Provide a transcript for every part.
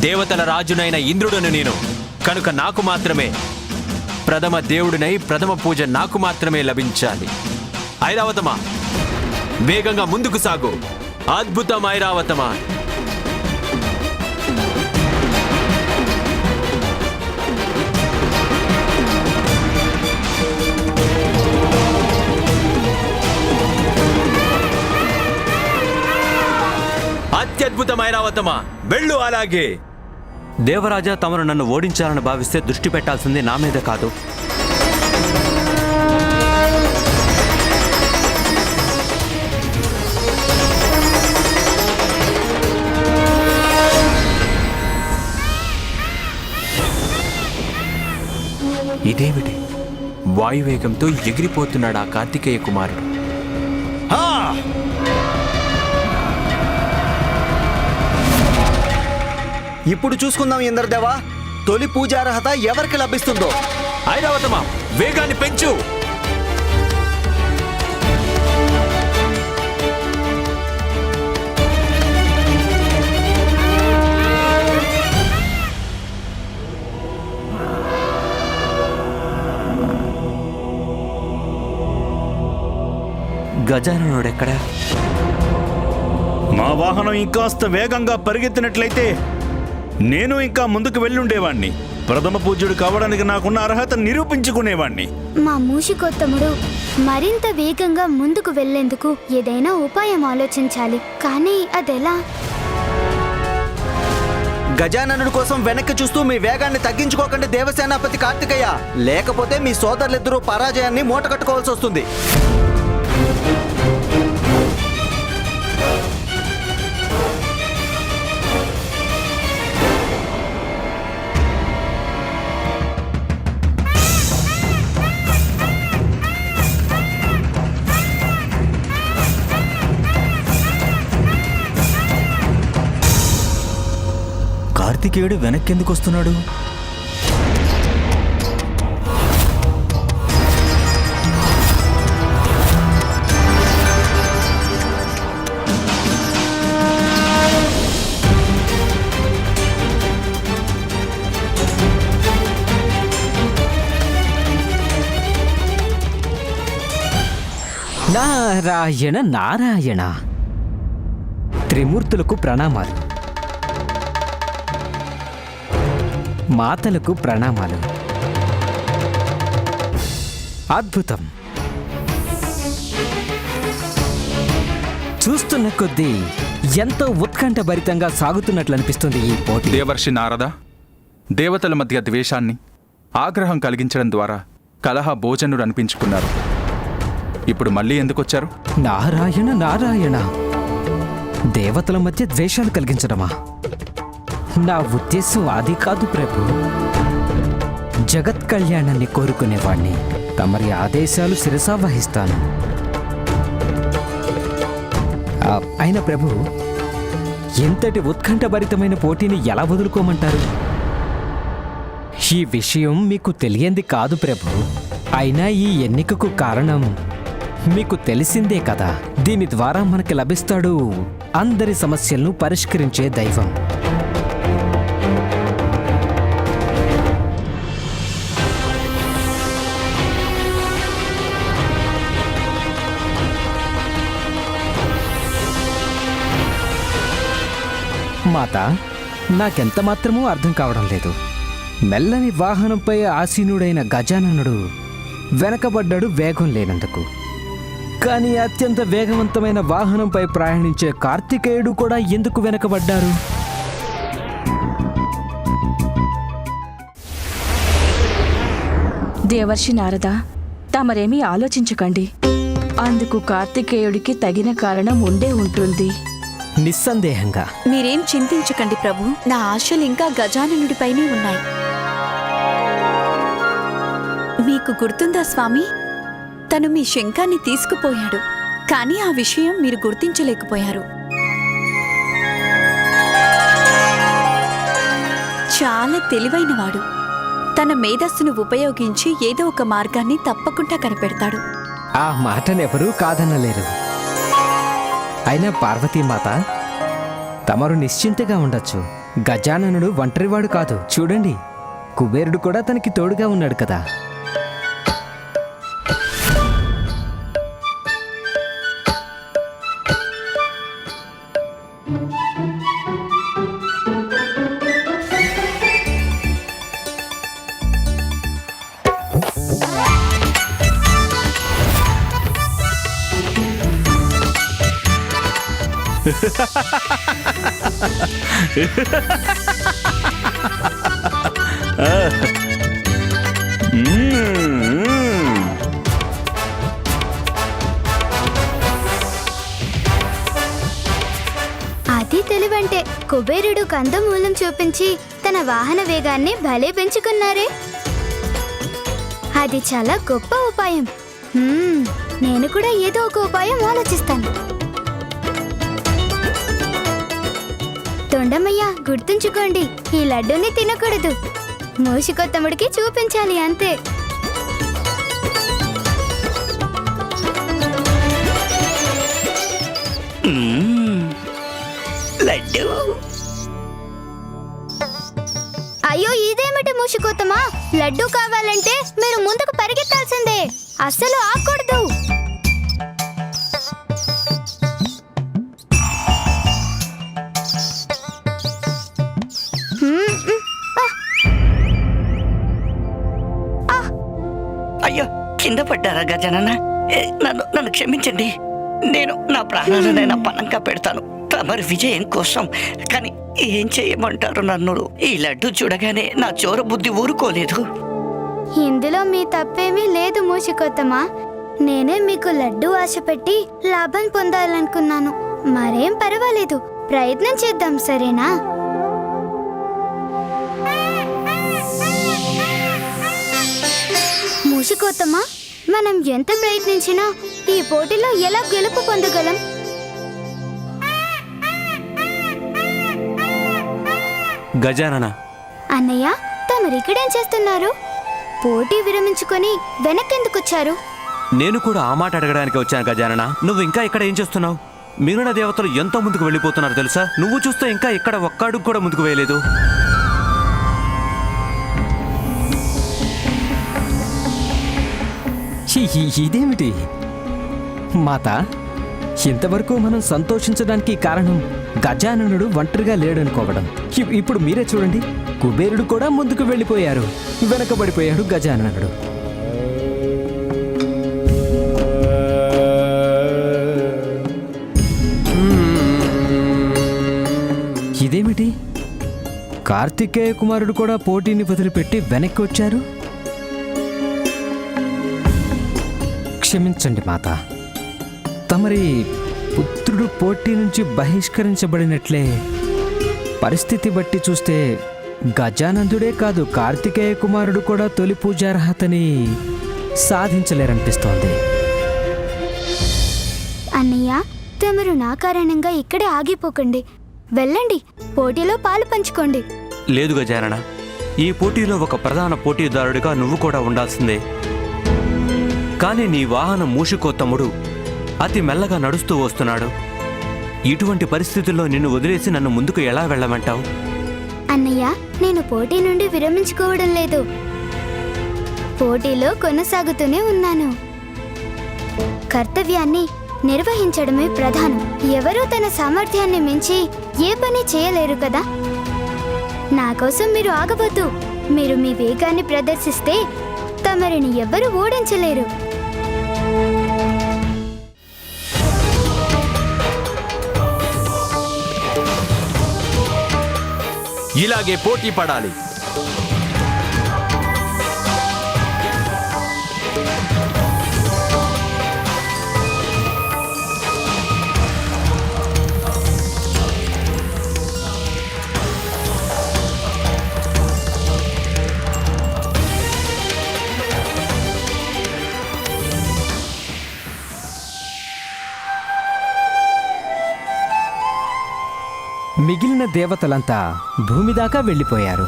దేవతల రాజునైన ఇంద్రుడను నేను. కనుక నాకు మాత్రమే ప్రథమ దేవుడినై ప్రథమ పూజ నాకు మాత్రమే లభించాలి. ఐరావతమా, వేగంగా ముందుకు సాగు. అద్భుతం ఐరావతమా. అత్యద్భుతం ఐరావతమా, వెళ్ళు. అలాగే దేవరాజా, తమరు నన్ను ఓడించాలని భావిస్తే దృష్టి పెట్టాల్సింది నా మీద కాదు, ఇదేమిటి? వాయువేగంతో ఎగిరిపోతున్నాడు ఆ కార్తికేయ కుమారుడు. ఇప్పుడు చూసుకుందాం ఇంద్రదేవా, తొలి పూజార్హత ఎవరికి లభిస్తుందో. ఐరావతమా, వేగాన్ని పెంచు. గజాననుడెక్కడా? మా వాహనం ఇంకాస్త వేగంగా పరిగెత్తినట్లయితే నేను ఇంకా ముందుకు వెళ్ళుండేవాణ్ణి. ప్రథమ పూజ్యుడు కావడానికి నాకున్న అర్హత నిరూపించుకునేవాణ్ణి. మా మూషికోత్తముడు మరింత వేగంగా ముందుకు వెళ్లేందుకు ఏదైనా ఉపాయం ఆలోచించాలి. కానీ అదెలా? గజాననుడి కోసం వెనక్కి చూస్తూ మీ వేగాన్ని తగ్గించుకోకండి దేవసేనాపతి కార్తికేయ, లేకపోతే మీ సోదరులిద్దరూ పరాజయాన్ని మూటకట్టుకోవాల్సి వస్తుంది. కార్తికేయుడు వెనక్కెందుకు వస్తున్నాడు? నారాయణ నారాయణ. త్రిమూర్తులకు ప్రణామాలు, మాతలకు ప్రణామాలు. అద్భుతం. చూస్తున్న కొద్దీ ఎంతో ఉత్కంఠభరితంగా సాగుతున్నట్లు అనిపిస్తుంది ఈ పోటీ. దేవర్షి నారద, దేవతల మధ్య ద్వేషాన్ని, ఆగ్రహం కలిగించడం ద్వారా కలహ భోజనుడు అనిపించుకున్నారు. ఇప్పుడు మళ్ళీ ఎందుకొచ్చారు? నారాయణ నారాయణ. దేవతల మధ్య ద్వేషాలు కలిగించడమా? నా ఉద్దేశం అది కాదు ప్రభు. జగత్ కళ్యాణాన్ని కోరుకునేవాణ్ణి. తమరి ఆదేశాలు శిరసా వహిస్తాను. అయిన ప్రభు, ఎంతటి ఉత్కంఠభరితమైన పోటీని ఎలా వదులుకోమంటారు? ఈ విషయం మీకు తెలియంది కాదు ప్రభు. అయినా ఈ ఎన్నికకు కారణం మీకు తెలిసిందే కదా. దీని ద్వారా మనకి లభిస్తాడు అందరి సమస్యలను పరిష్కరించే దైవం. మాత, నాకెంత మాత్రమూ అర్థం కావడం లేదు. మెల్లని వాహనంపై ఆసీనుడైన గజాననుడు వెనకబడ్డాడు వేగం లేనందుకు. కానీ అత్యంత వేగవంతమైన వాహనంపై ప్రయాణించే కార్తికేయుడు కూడా ఎందుకు వెనకబడ్డారు? దేవర్షి నారద, తమరేమీ ఆలోచించకండి. అందుకు కార్తికేయుడికి తగిన కారణం ఉండే ఉంటుంది. నిస్సందేహంగా. మీరేం చింతించకండి ప్రభు. నా ఆశలు ఇంకా గజాననుడిపైనే ఉన్నాయి. మీకు గుర్తుందా స్వామి, తను మీ శంఖాన్ని తీసుకుపోయాడు. కానీ ఆ విషయం మీరు గుర్తించలేకపోయారు. చాలా తెలివైనవాడు. తన మేధస్సును ఉపయోగించి ఏదో ఒక మార్గాన్ని తప్పకుండా కనిపెడతాడు. ఆ మాటనెవరూ కాదనలేరు. అయినా పార్వతీమాత, తమరు నిశ్చింతగా ఉండొచ్చు. గజాననుడు ఒంటరివాడు కాదు, చూడండి కుబేరుడు కూడా తనకి తోడుగా ఉన్నాడు కదా. అది తెలివంటే కుబేరుడు కందమూలం చూపించి తన వాహన వేగాన్ని భలే పెంచుకున్నారే. అది చాలా గొప్ప ఉపాయం. నేను కూడా ఏదో ఒక ఉపాయం ఆలోచిస్తాను. తొండమయ్య, గుర్తుంచుకోండి, ఈ లడ్డూని తినకూడదు. మూషికొత్తముడికి చూపించాలి అంతే. లడ్డు. అయ్యో, ఇదేమిటి మూషికొత్తమా? లడ్డూ కావాలంటే మీరు ముందుకు పరిగెత్తాల్సిందే, అస్సలు ఆగకూడదు. అయ్యో, కింద పడ్డారా గజానన? నన్ను క్షమించండి. నేను నా ప్రాణాలనైనా పణంగా పెడతాను తమరి విజయం కోసం. కానీ ఏం చేయమంటారు నన్ను? ఈ లడ్డు చూడగానే నా చోర బుద్ధి ఊరుకోలేదు. ఇందులో మీ తప్పేమీ లేదు మూషికొత్తమా. నేనే మీకు లడ్డూ ఆశ పెట్టి లాభం పొందాలనుకున్నాను. మరేం పర్వాలేదు, ప్రయత్నం చేద్దాం, సరేనా? మూషికొత్తమా, మనం ఎంత ప్రయత్నించినా ఈ పోటీలో ఎలా గెలుపు పొందగలం? గజానన, అన్నయ్య, తమరిక్కడేం చేస్తున్నారు? పోటీ విరమించుకొని వెనక్కెందుకొచ్చారు? నేను కూడా ఆ మాట అడగడానికి వచ్చాను గజానన. నువ్వు ఇంకా ఇక్కడ ఏం చేస్తున్నావు? మిగిలిన దేవతలు ఎంతో ముందుకు వెళ్ళిపోతున్నారు తెలుసా? నువ్వు చూస్తే ఇంకా ఇక్కడ ఒక్క అడుగు కూడా ముందుకు వేయలేదు. ఇదేమిటి మాత? ఇంతవరకు మనం సంతోషించడానికి కారణం గజాననుడు ఒంటరిగా లేడనుకోవడం. ఇప్పుడు మీరే చూడండి, కుబేరుడు కూడా ముందుకు వెళ్ళిపోయారు, వెనకబడిపోయాడు గజాననుడు. ఇదేమిటి? కార్తికేయ కుమారుడు కూడా పోటీని వదిలిపెట్టి వెనక్కి వచ్చారు. క్షమించండి మాత, తమరి పుత్రుడు పోటీ నుంచి బహిష్కరించబడినట్లే. పరిస్థితి బట్టి చూస్తే గజానందుడే కాదు, కార్తికేయ కుమారుడు కూడా తొలి పూజార్హతని సాధించలేరనిపిస్తోంది. అన్నయ్య, తమరు నా కారణంగా ఇక్కడే ఆగిపోకండి, వెళ్ళండి, పోటీలో పాలు పంచుకోండి. లేదు గజానన, ఈ పోటీలో ఒక ప్రధాన పోటీదారుడిగా నువ్వు కూడా ఉండాల్సిందే. కానీ నీ వాహనం మూషికోత్తముడు అతి మెల్లగా నడుస్తూ వస్తున్నాడు. ఇటువంటి పరిస్థితుల్లో నిన్ను వదిలేసి నన్ను ముందుకు ఎలా వెళ్ళమంటావు? అన్నయ్య, నేను పోటీ నుండి విరమించుకోవడం లేదు, పోటీలో కొనసాగుతూనే ఉన్నాను. కర్తవ్యాన్ని నిర్వహించడమే ప్రధానం. ఎవరూ తన సామర్థ్యాన్ని మించి ఏ పని చేయలేరు కదా. నా కోసం మీరు ఆగవద్దు. మీరు మీ వేగాన్ని ప్రదర్శిస్తే తమరిని ఎవ్వరూ ఓడించలేరు. ఇలాగే పోటీ పడాలి. మిగిలిన దేవతలంతా భూమి దాకా వెళ్ళిపోయారు.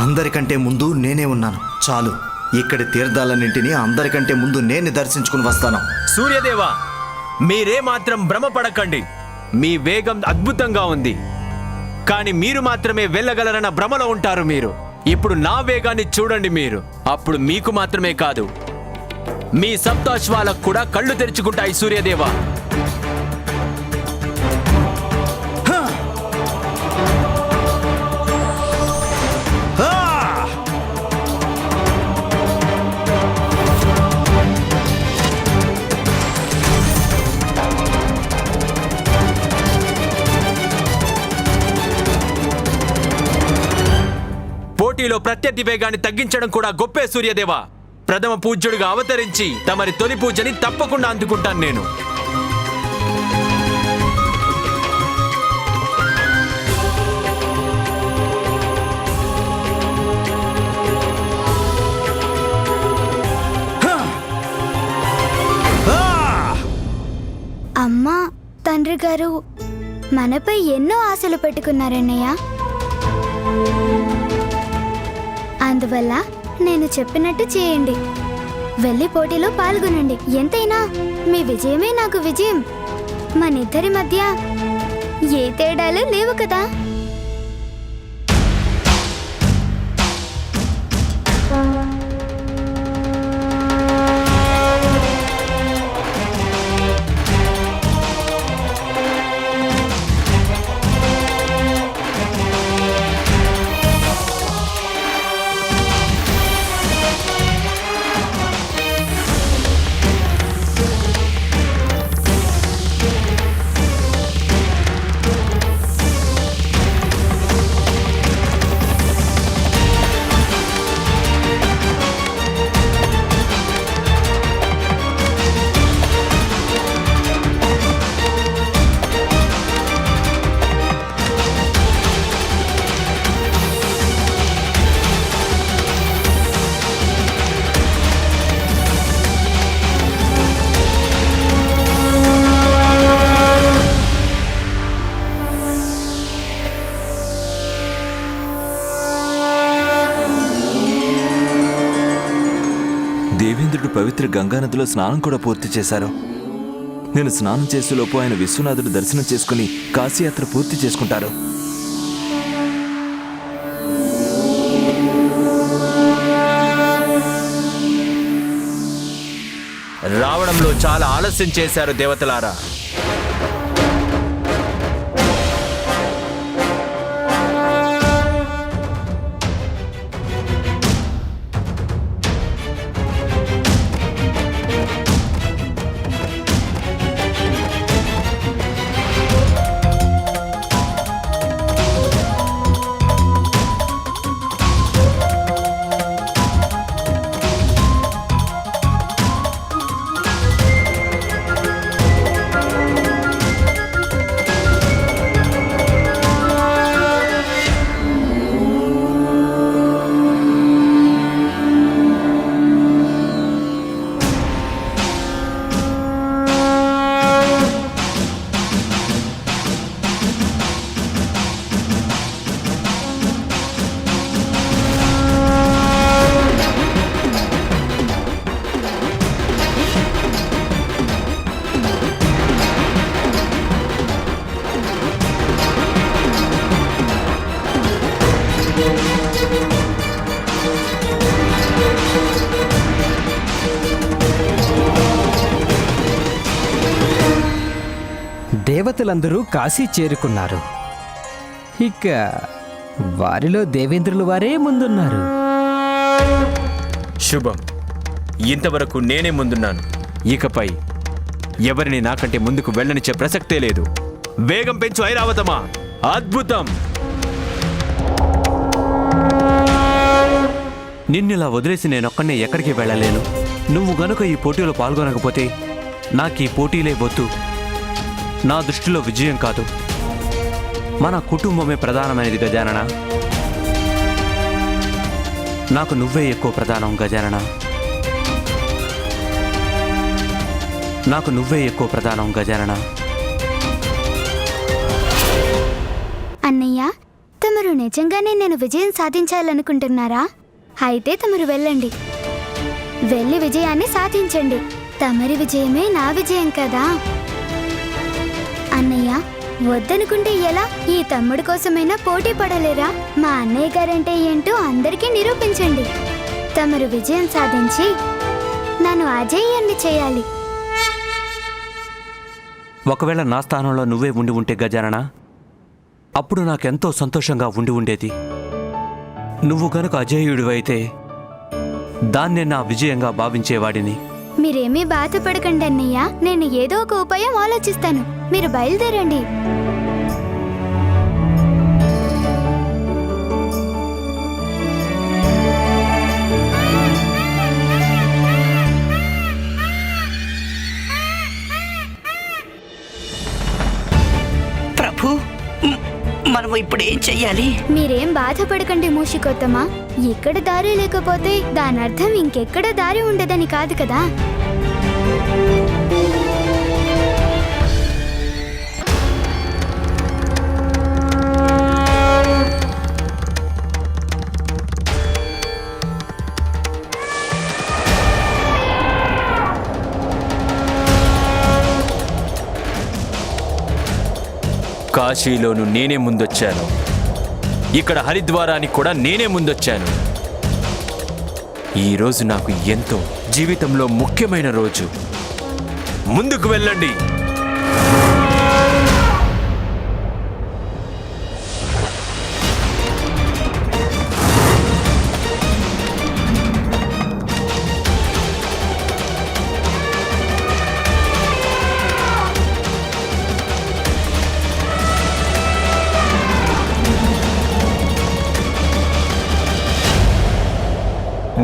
అందరికంటే ముందు నేనే ఉన్నాను. చాలు, ఇక్కడి తీర్థాలన్నింటినీ అందరికంటే ముందు నేనే దర్శించుకుని వస్తాను. కానీ మీరు మాత్రమే వెళ్ళగలరన్న భ్రమలో ఉంటారు మీరు. ఇప్పుడు నా వేగాన్ని చూడండి మీరు. అప్పుడు మీకు మాత్రమే కాదు, మీ సప్తాశ్వాలకు కూడా కళ్ళు తెరుచుకుంటాయి సూర్యదేవా. పోటీలో ప్రత్యర్థి వేగాన్ని తగ్గించడం కూడా గొప్పే సూర్యదేవా. ప్రథమ పూజ్యుడిగా అవతరించి తమరి తొలి పూజని తప్పకుండా అందుకుంటాను నేను. అమ్మా, తండ్రి గారు మనపై ఎన్నో ఆశలు పెట్టుకున్నారన్నయ్య. అందువల్ల నేను చెప్పినట్టు చేయండి. వెళ్ళి పోటీలో పాల్గొనండి. ఎంతైనా మీ విజయమే నాకు విజయం. మనిద్దరి మధ్య ఏ తేడాలు లేవు కదా. దేవేంద్రుడు పవిత్ర గంగానదిలో స్నానం కూడా పూర్తి చేశారు. నేను స్నానం చేసేలోపు ఆయన విశ్వనాథుడు దర్శనం చేసుకుని కాశీయాత్ర పూర్తి చేసుకుంటారు. రావడంలో చాలా ఆలస్యం చేశారు దేవతలారా. దేవతలందరూ కాశీ చేరుకున్నారు. ఇక వారిలో దేవేంద్రుల వారే ముందున్నారు. శుభం. ఇంతవరకు నేనే ముందున్నాను. ఇకపై ఎవరిని నాకంటే ముందుకు వెళ్ళనిచ్చే ప్రసక్తే లేదు. వేగం పెంచు ఐరావతమా. అద్భుతం. నిన్నిలా వదిలేసి నేనొక్కనే ఎక్కడికి వెళ్ళలేను. నువ్వు గనుక ఈ పోటీలో పాల్గొనకపోతే నాకు ఈ పోటీలే వద్దు. నా దృష్టిలో విజయం కాదు, మన కుటుంబమే ప్రధానమైనది గజానన. నాకు నువ్వే ఎక్కువ ప్రధానం గజానన. నాకు నువ్వే ఎక్కువ ప్రధానం గజానన. అన్నయ్య, తమరు నిజంగానే నేను విజయం సాధించాలనుకుంటున్నారా? అయితే తమరు వెళ్ళండి. వెళ్ళి విజయాన్ని సాధించండి. తమరి విజయమే నా విజయం కదా. అన్నయ్య, వద్దనుకుంటే ఎలా? ఈ తమ్ముడు కోసమైనా పోటీ పడలేరా? మా అన్నయ్య గారంటే ఏంటో అందరికీ నిరూపించండి. తమరు విజయం సాధించి నన్ను అజేయాన్ని చేయాలి. ఒకవేళ నా స్థానంలో నువ్వే ఉండి ఉంటే గజానన, అప్పుడు నాకెంతో సంతోషంగా ఉండి ఉండేది. నువ్వు గనుక అజేయుడివైతే దాన్నే నా విజయంగా భావించేవాడిని. మీరేమీ బాధపడకండి అన్నయ్య, నేను ఏదో ఒక ఉపాయం ఆలోచిస్తాను. మీరు బయలుదేరండి. ప్రభు, మనం ఇప్పుడు ఏం చెయ్యాలి? మీరేం బాధపడకండి మూషికోత్తమా. ఇక్కడ దారి లేకపోతే దాని అర్థం ఇంకెక్కడ దారి ఉండదని కాదు కదా. కాశీలోను నేనే ముందొచ్చాను, ఇక్కడ హరిద్వారానికి కూడా నేనే ముందొచ్చాను. ఈరోజు నాకు ఎంతో జీవితంలో ముఖ్యమైన రోజు. ముందుకు వెళ్ళండి.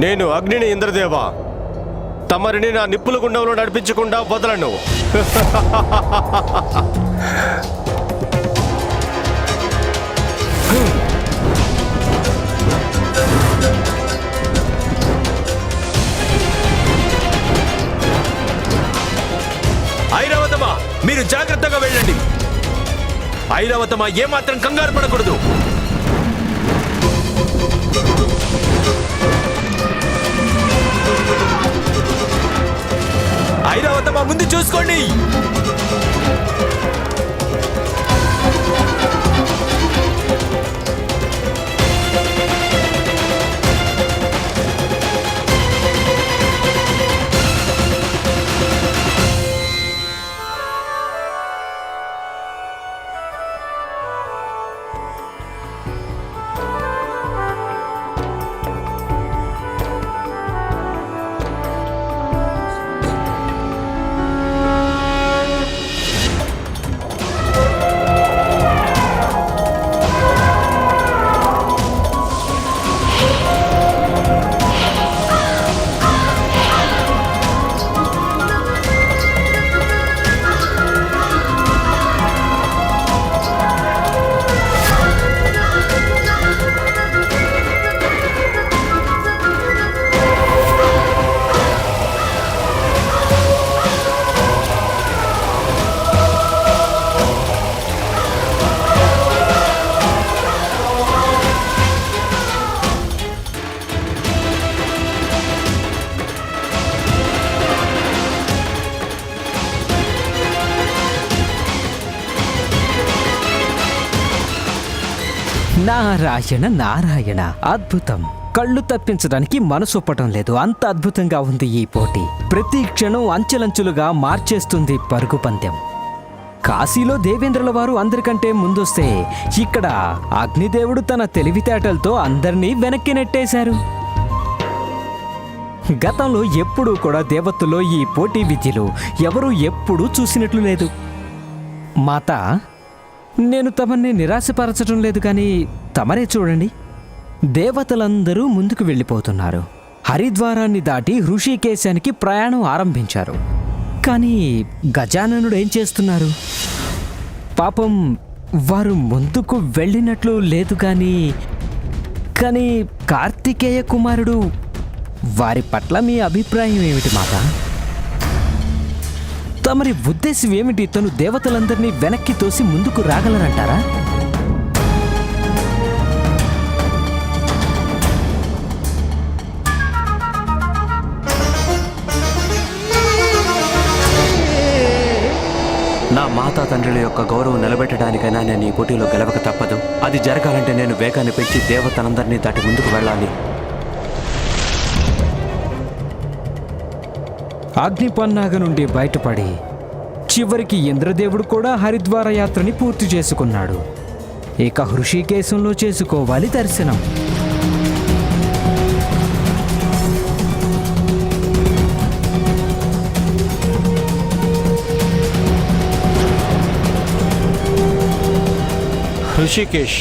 నేను అగ్నిని ఇంద్రదేవ, తమరిని నా నిప్పుల గుండంలో నడిపించకుండా వదలను. ఐరావతమా, మీరు జాగ్రత్తగా వెళ్ళండి. ఐరావతమా, ఏమాత్రం కంగారు పడకూడదు. ఐరావతమా, ముందు చూసుకోండి. నారాయణ నారాయణ, అద్భుతం. కళ్ళు తప్పించడానికి మనసొప్పటం లేదు, అంత అద్భుతంగా ఉంది ఈ పోటీ. ప్రతి క్షణం అంచెలంచులుగా మార్చేస్తుంది పరుగు పందెం. కాశీలో దేవేంద్రుల వారు అందరికంటే ముందొస్తే ఇక్కడ అగ్నిదేవుడు తన తెలివితేటలతో అందరినీ వెనక్కి నెట్టేశారు. గతంలో ఎప్పుడూ కూడా దేవతల్లో ఈ పోటీ విద్యలు ఎవరూ ఎప్పుడూ చూసినట్లు లేదు. మాత, నేను తమని నిరాశపరచడం లేదు, కానీ తమరే చూడండి, దేవతలందరూ ముందుకు వెళ్ళిపోతున్నారు. హరిద్వారాన్ని దాటి హృషికేశానికి ప్రయాణం ఆరంభించారు. కానీ గజాననుడు ఏం చేస్తున్నారు? పాపం వారు ముందుకు వెళ్ళినట్లు లేదు. కానీ కార్తికేయ కుమారుడు, వారి పట్ల మీ అభిప్రాయం ఏమిటి మాత? తమరి ఉద్దేశం ఏమిటి? తను దేవతలందరినీ వెనక్కి తోసి ముందుకు రాగలరంటారా? నా మాతా తండ్రుల యొక్క గౌరవం నిలబెట్టడానికైనా నేను ఈ పోటీలో గెలవక తప్పదు. అది జరగాలంటే నేను వేగాన్ని పెంచి దేవతలందరినీ దాటి ముందుకు వెళ్ళాలి. అగ్నిపన్నాగ నుండి బయటపడి చివరికి ఇంద్రదేవుడు కూడా హరిద్వార యాత్రని పూర్తి చేసుకున్నాడు. ఇక హృషికేశంలో చేసుకోవాలి దర్శనం. ఋషికేశ్,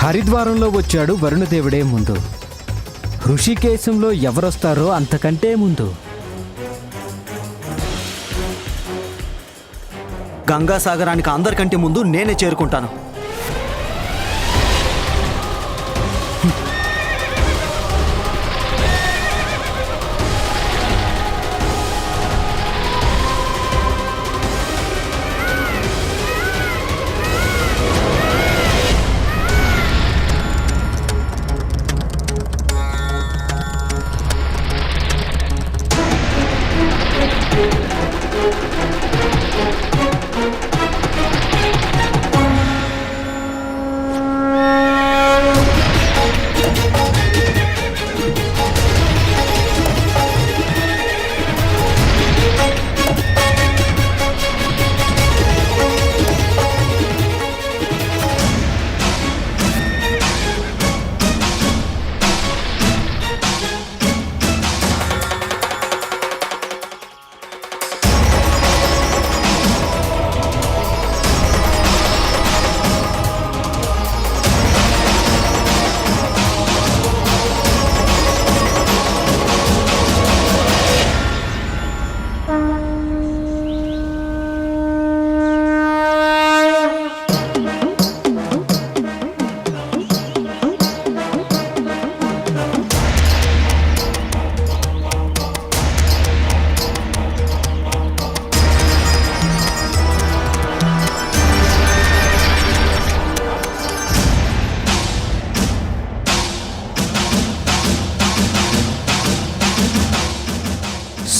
హరిద్వారంలో వచ్చాడు వరుణదేవుడే ముందు. హృషికేశంలో ఎవరొస్తారో అంతకంటే ముందు. గంగాసాగరానికి అందరికంటే ముందు నేనే చేరుకుంటాను.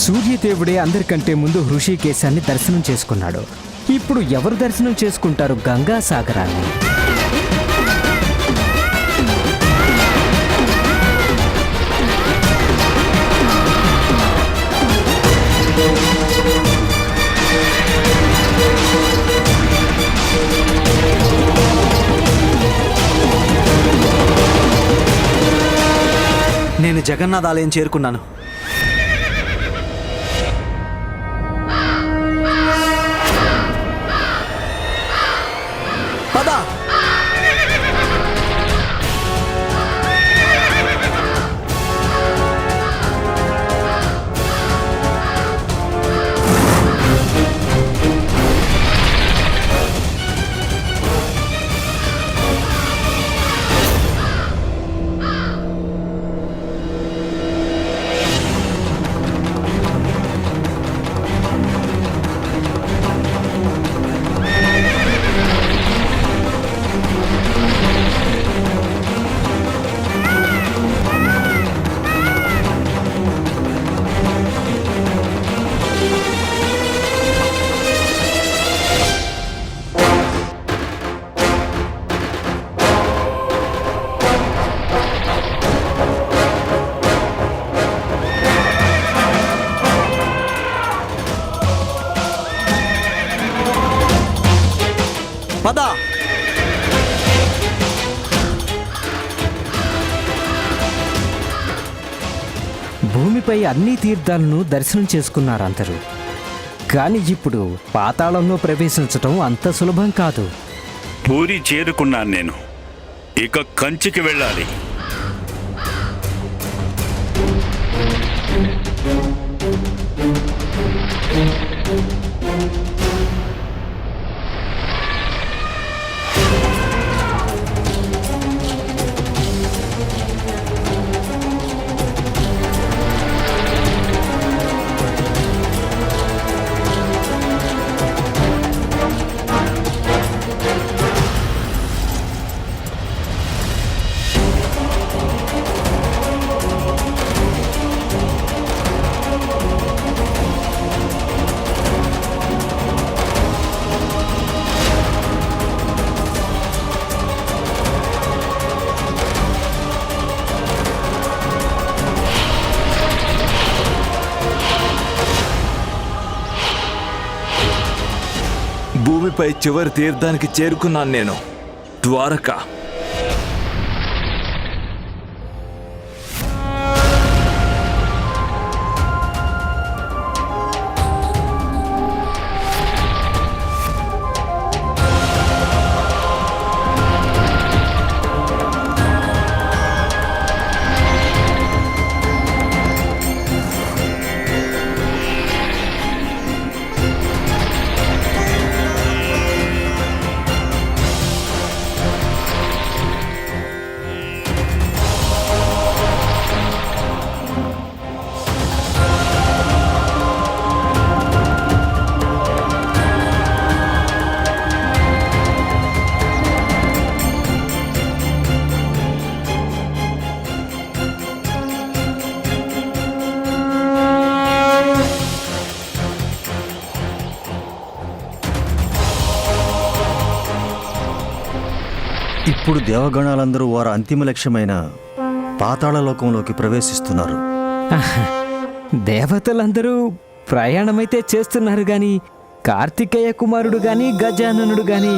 సూర్యదేవుడే అందరికంటే ముందు హృషికేశాన్ని దర్శనం చేసుకున్నాడు. ఇప్పుడు ఎవరు దర్శనం చేసుకుంటారు గంగాసాగరాన్ని? నేను జగన్నాథ ఆలయం చేరుకున్నాను. పద. పద. భూమిపై అన్ని తీర్థాలను దర్శనం చేసుకున్నారు అందరూ. కానీ ఇప్పుడు పాతాళంలో ప్రవేశించటం అంత సులభం కాదు. పూరి చేరుకున్నాను నేను. ఇక కంచికి వెళ్ళాలి. భూమిపై చివరి తీర్థానికి చేరుకున్నాను నేను. ద్వారక. ఇప్పుడు దేవగణాలందరూ వారి అంతిమ లక్ష్యమైన పాతాళలోకంలోకి ప్రవేశిస్తున్నారు. దేవతలందరూ ప్రయాణమైతే చేస్తున్నారు గాని కార్తికేయ కుమారుడు గాని గజాననుడు గాని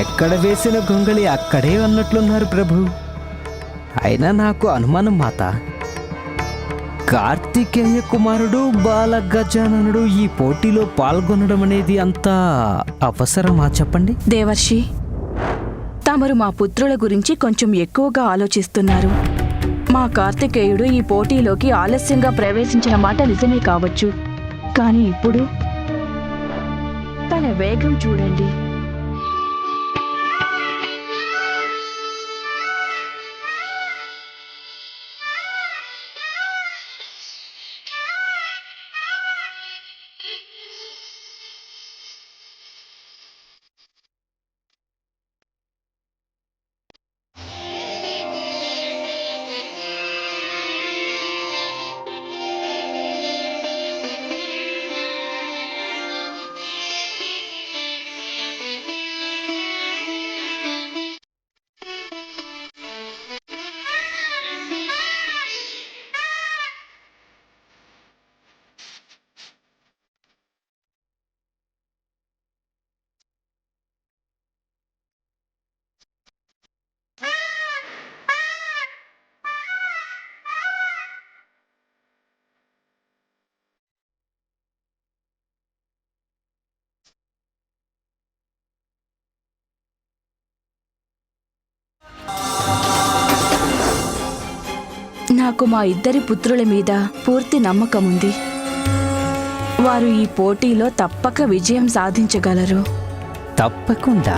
ఎక్కడ వేసిన గొంగళి అక్కడే అన్నట్లున్నారు ప్రభు. అయినా నాకు అనుమానం మాత, కార్తికేయ కుమారుడు బాల గజాననుడు ఈ పోటీలో పాల్గొనడం అనేది అంత అవసరమా చెప్పండి? దేవర్షి, తమరు మా పుత్రుల గురించి కొంచెం ఎక్కువగా ఆలోచిస్తున్నారు. మా కార్తికేయుడు ఈ పోటీలోకి ఆలస్యంగా ప్రవేశించిన మాట నిజమే కావచ్చు, కానీ ఇప్పుడు తన వేగం చూడండి. నాకు మా ఇద్దరి పుత్రుల మీద పూర్తి నమ్మకం ఉంది. వారు ఈ పోటీలో తప్పక విజయం సాధించగలరు. తప్పకుండా.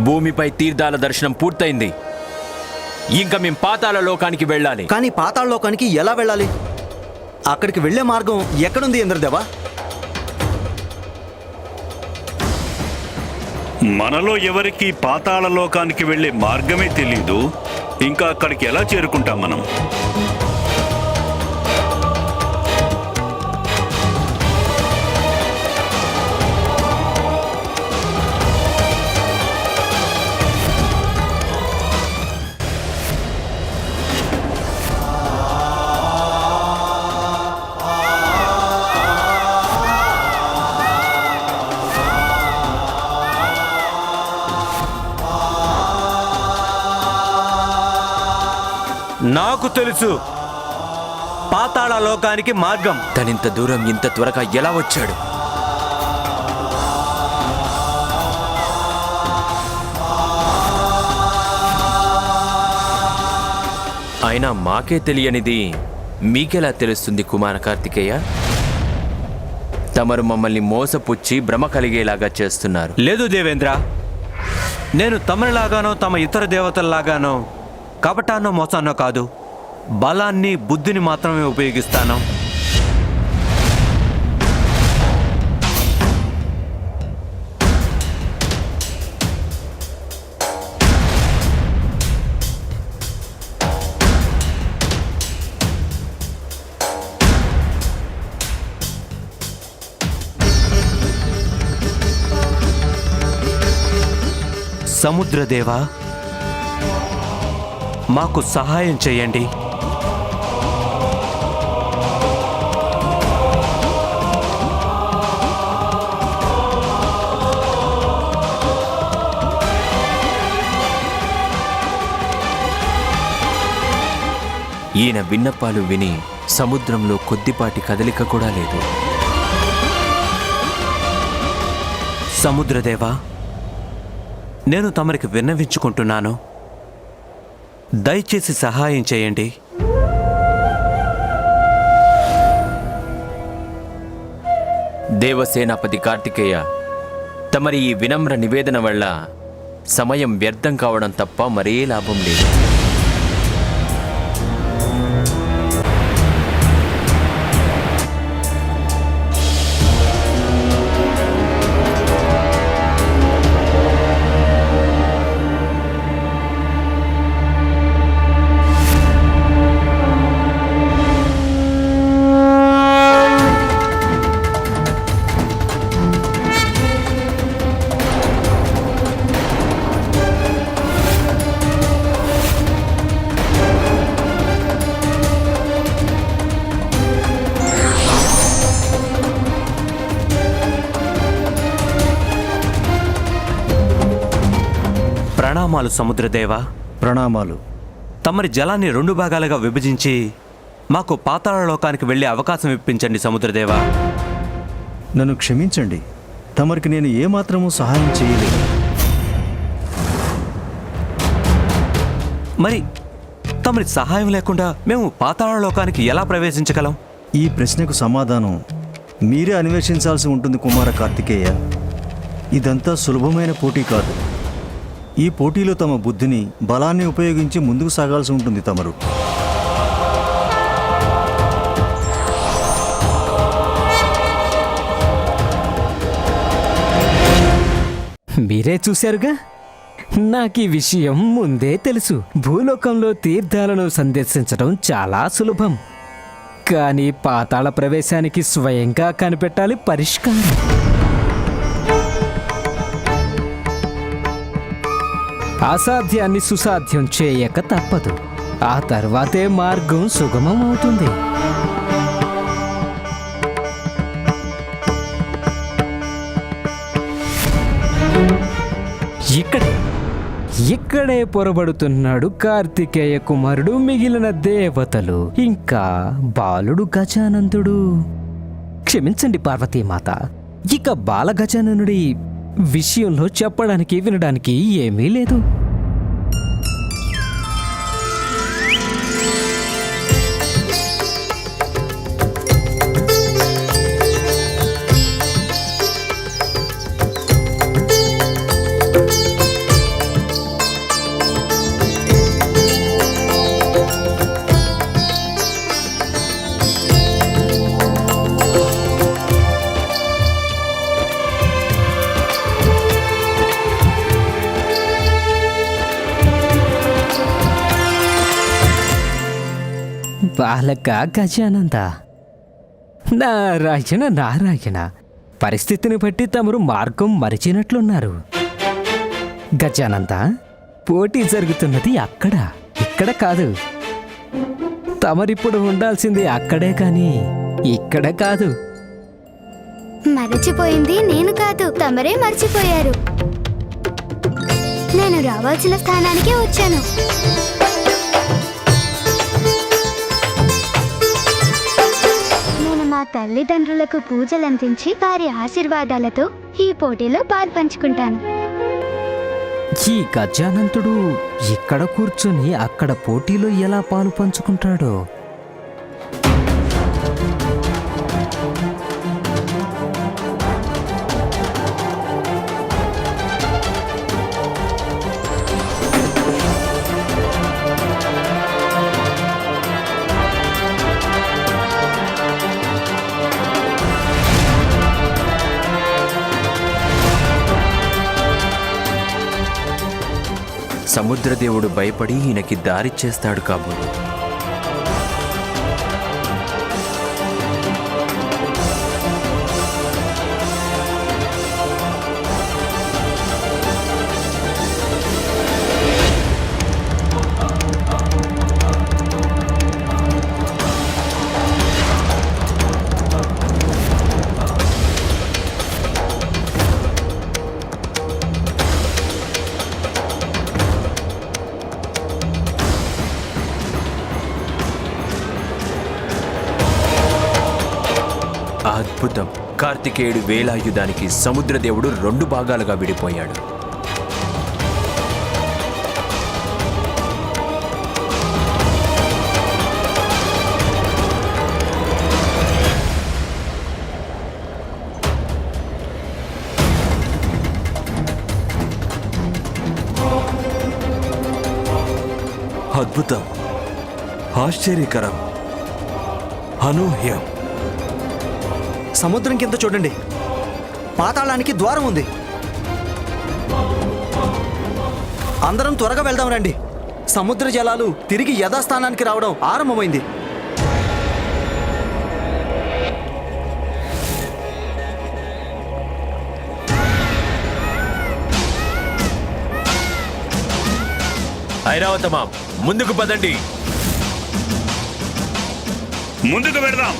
భూమిపై తీర్థాల దర్శనం పూర్తయింది. ఇంకా మేం పాతాళ లోకానికి వెళ్ళాలి. కానీ పాతాళ లోకానికి ఎలా వెళ్ళాలి? అక్కడికి వెళ్ళే మార్గం ఎక్కడుంది ఇంద్రదేవా? మనలో ఎవరికి పాతాళ లోకానికి వెళ్ళే మార్గమే తెలీదు. ఇంకా అక్కడికి ఎలా చేరుకుంటాం మనం? నాకు తెలుసు పాతాళ లోకానికి మార్గం. తనింత దూరం ఇంత త్వరగా ఎలా వచ్చాడు? అయినా మాకే తెలియనిది మీకెలా తెలుస్తుంది కుమార కార్తికేయ? తమరు మమ్మల్ని మోసపుచ్చి భ్రమ కలిగేలాగా చేస్తున్నారు. లేదు దేవేంద్ర, నేను తమరిలాగానో తమ ఇతర దేవతల్లాగానో కపటాన్నో మోసాన్నో కాదు, బలాన్ని బుద్ధిని మాత్రమే ఉపయోగిస్తాను. సముద్రదేవా, మాకు సహాయం చేయండి. ఈయన విన్నపాలు విని సముద్రంలో కొద్దిపాటి కదలిక కూడా లేదు. సముద్రదేవా, నేను తమరికి విన్నవించుకుంటున్నాను, దయచేసి సహాయం చేయండి. దేవసేనాపతి కార్తికేయ, తమరి ఈ వినమ్ర నివేదన వల్ల సమయం వ్యర్థం కావడం తప్ప మరే లాభం లేదు. ప్రణామాలు సముద్రదేవా. ప్రణామాలు. తమరి జలాన్ని 2 భాగాలుగా విభజించి మాకు పాతాళ లోకానికి వెళ్ళే అవకాశం ఇప్పించండి సముద్రదేవా. నన్ను క్షమించండి, తమరికి నేను ఏమాత్రమూ సహాయం చేయలేదు. మరి తమరి సహాయం లేకుండా మేము పాతాళ లోకానికి ఎలా ప్రవేశించగలం? ఈ ప్రశ్నకు సమాధానం మీరే అన్వేషించాల్సి ఉంటుంది కుమార కార్తికేయ. ఇదంతా సులభమైన పోటీ కాదు. ఈ పోటీలో తమ బుద్ధిని, బలాన్ని ఉపయోగించి ముందుకు సాగాల్సి ఉంటుంది తమరు. మీరే చూశారుగా, నాకు ఈ విషయం ముందే తెలుసు. భూలోకంలో తీర్థాలను సందర్శించడం చాలా సులభం, కానీ పాతాళ ప్రవేశానికి స్వయంగా కనిపెట్టాలి పరిష్కారం. అసాధ్యాన్ని సుసాధ్యం చేయక తప్పదు. ఆ తర్వాతే మార్గం సుగమం అవుతుంది. ఇక్కడే పొరబడుతున్నాడు కార్తికేయ కుమారుడు, మిగిలిన దేవతలు, ఇంకా బాలుడు గజానందుడు. క్షమించండి పార్వతీమాత, ఇక బాల గజాననుడి విషయంలో చెప్పడానికి వినడానికి ఏమీ లేదు. బాలక గజానంద, నారాయణ నారాయణ, పరిస్థితిని బట్టి తమరు మార్గం మరిచినట్లున్నారు. గజానంద, పోటీ జరుగుతున్నది అక్కడ, ఇక్కడ కాదు. తమరిప్పుడు ఉండాల్సింది అక్కడే కానీ ఇక్కడ కాదు. మరచిపోయింది నేను కాదు, తమరే మర్చిపోయారు. నేను రావాల్సిన స్థానానికే వచ్చాను. తల్లిదండ్రులకు పూజలందించి వారి ఆశీర్వాదాలతో ఈ పోటీలో పాల్పంచుకుంటాను. ఈ గజానంతుడు ఇక్కడ కూర్చొని అక్కడ పోటీలో ఎలా పాలు పంచుకుంటాడో? సముద్రదేవుడు భయపడి ఈయనకి దారి చేస్తాడు కాబోలు. అద్భుతం! కార్తికేయుడు వేలాయుధానికి సముద్రదేవుడు 2 భాగాలుగా విడిపోయాడు. అద్భుతం, ఆశ్చర్యకరం, అనూహ్యం. సముద్రం కింద చూడండి, పాతాళానికి ద్వారం ఉంది. అందరం త్వరగా వెళ్దాం రండి. సముద్ర జలాలు తిరిగి యథాస్థానానికి రావడం ఆరంభమైంది. ఐరావతమా, ముందుకు పదండి. ముందుకు వెళదాం.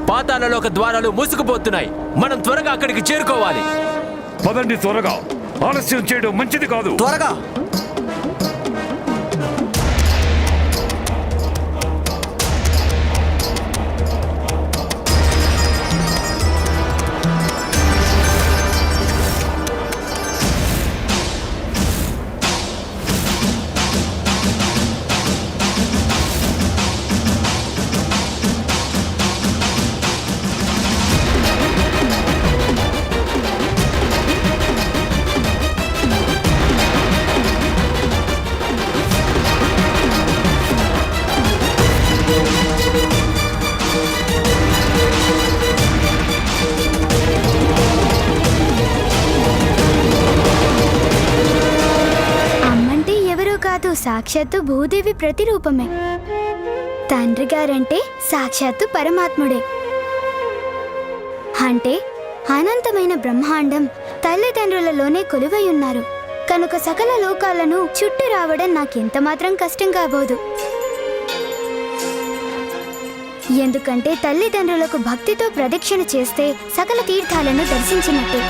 పాతాళలోక ద్వారాలు మూసుకుపోతున్నాయి. మనం త్వరగా అక్కడికి చేరుకోవాలి. పదండి త్వరగా, ఆలస్యం చేయడం మంచిది కాదు. త్వరగా! సాక్షాత్తు భూదేవి ప్రతిరూపమే. తండ్రి గారంటే సాక్షాత్తు పరమాత్ముడే. అంటే అనంతమైన బ్రహ్మాండం తల్లిదండ్రులలోనే కొలువై ఉన్నారు కనుక సకల లోకాలను చుట్టూ రావడం నాకెంత మాత్రం కష్టం కాబోదు. ఎందుకంటే తల్లిదండ్రులకు భక్తితో ప్రదక్షిణ చేస్తే సకల తీర్థాలను దర్శించినట్టే.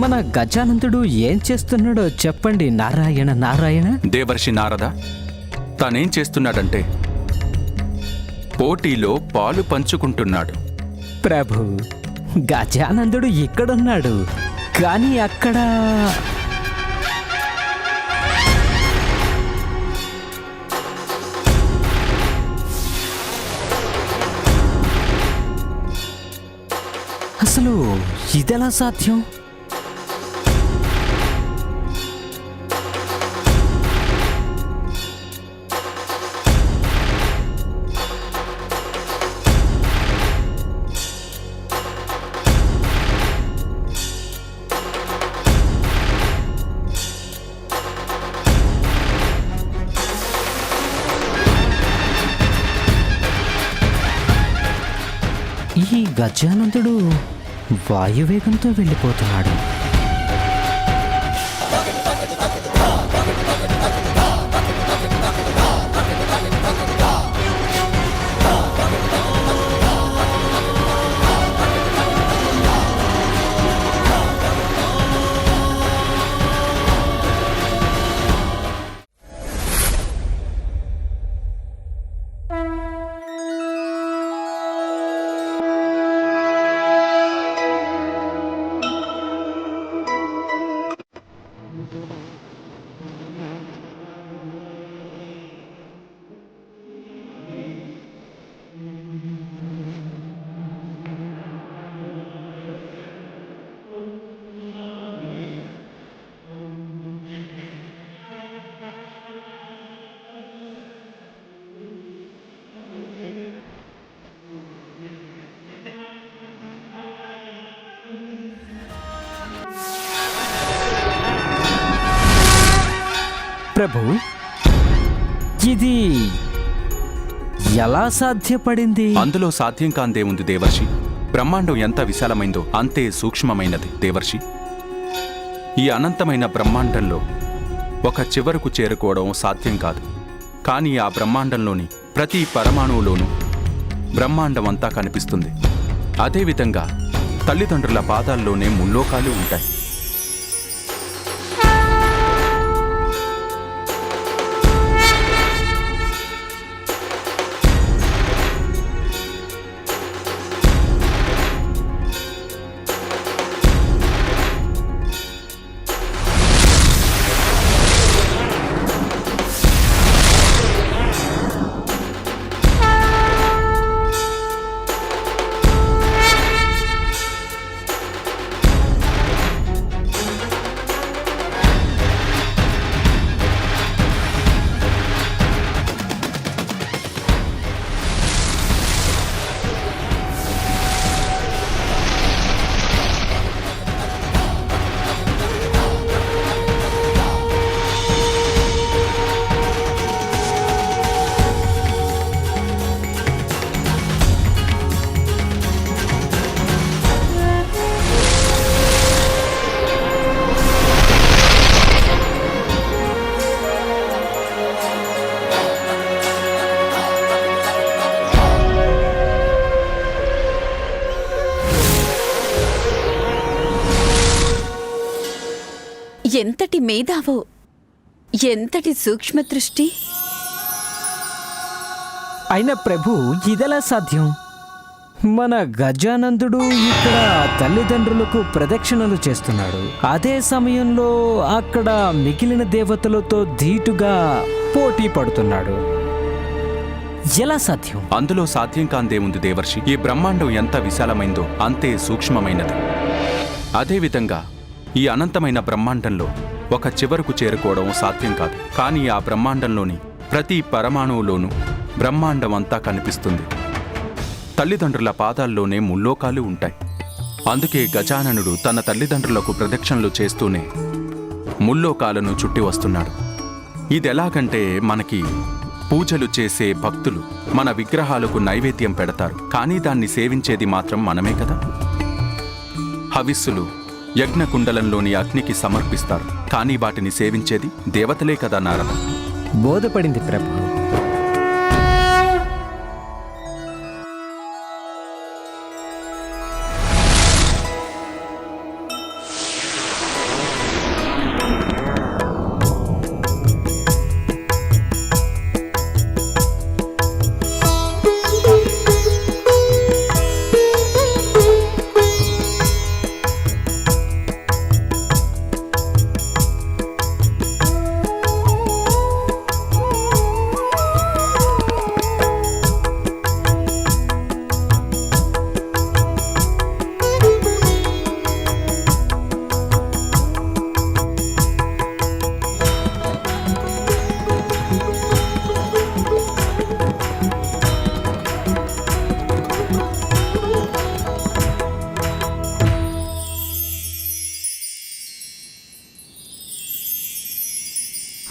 మన గజానందుడు ఏం చేస్తున్నాడో చెప్పండి నారాయణ నారాయణ. దేవర్షి నారద తానేం చేస్తున్నాడంటే పోటీలో పాలు పంచుకుంటున్నాడు. ప్రభు, గజానందుడు ఇక్కడున్నాడు, కానీ అక్కడ అసలు ఇదెలా సాధ్యం? ఈ గజానందుడు వాయువేగంతో వెళ్ళిపోతున్నాడు. ప్రభు, ఇది ఎలా సాధ్యపడింది? అందులో సాధ్యం కాందేముంది దేవర్షి. బ్రహ్మాండం ఎంత విశాలమైందో అంతే సూక్ష్మమైనది దేవర్షి. ఈ అనంతమైన బ్రహ్మాండంలో ఒక చివరకు చేరుకోవడం సాధ్యం కాదు. కానీ ఆ బ్రహ్మాండంలోని ప్రతి పరమాణువులోనూ బ్రహ్మాండం అంతా కనిపిస్తుంది. అదేవిధంగా తల్లిదండ్రుల పాదాల్లోనే ముల్లోకాలు ఉంటాయి. ఎంతటి మేధావో, ఎంతటి సూక్ష్మ దృష్టి! అయినా ప్రభు, ఇదెలా సాధ్యం? మన గజానందుడు ఇక్కడ తల్లిదండ్రులకు ప్రదక్షిణలు చేస్తున్నాడు. అదే సమయంలో అక్కడ మిగిలిన దేవతలతో ధీటుగా పోటీ పడుతున్నాడు. ఎలా సాధ్యం? అందులో సాధ్యం కాందేముంది దేవర్షి. ఈ బ్రహ్మాండం ఎంత విశాలమైందో అంతే సూక్ష్మమైనది. అదేవిధంగా ఈ అనంతమైన బ్రహ్మాండంలో ఒక చివరకు చేరుకోవడం సాధ్యం కాదు. కానీ ఆ బ్రహ్మాండంలోని ప్రతి పరమాణువులోనూ బ్రహ్మాండం అంతా కనిపిస్తుంది. తల్లిదండ్రుల పాదాల్లోనే ముల్లోకాలు ఉంటాయి. అందుకే గజాననుడు తన తల్లిదండ్రులకు ప్రదక్షిణలు చేస్తూనే ముల్లోకాలను చుట్టి వస్తున్నాడు. ఇదెలాగంటే, మనకి పూజలు చేసే భక్తులు మన విగ్రహాలకు నైవేద్యం పెడతారు, కానీ దాన్ని సేవించేది మాత్రం మనమే కదా. హవిస్సులు యజ్ఞకుండలంలోని అగ్నికి సమర్పిస్తారు, కానీ వాటిని సేవించేది దేవతలే కదా నారద. బోధపడింది ప్రభు.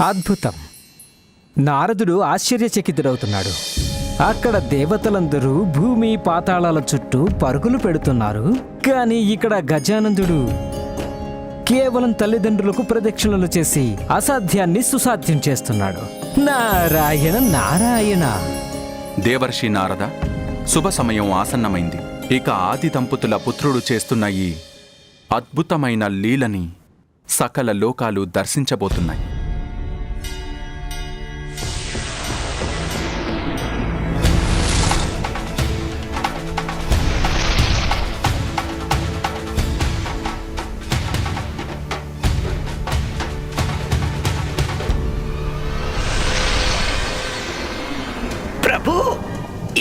అద్భుతం. నారదుడు ఆశ్చర్యచకితుడవుతున్నాడు. అక్కడ దేవతలందరూ భూమి పాతాళాల చుట్టూ పరుగులు పెడుతున్నారు. కానీ ఇక్కడ గజానందుడు కేవలం తల్లిదండ్రులకు ప్రదక్షిణలు చేసి అసాధ్యాన్ని సుసాధ్యం చేస్తున్నాడు. నారాయణ నారాయణ. దేవర్షి నారద, శుభ సమయం ఆసన్నమైంది. ఇక ఆది దంపతుల పుత్రుడు చేస్తున్న ఈ అద్భుతమైన లీలని సకల లోకాలు దర్శించబోతున్నాయి. ప్రభు,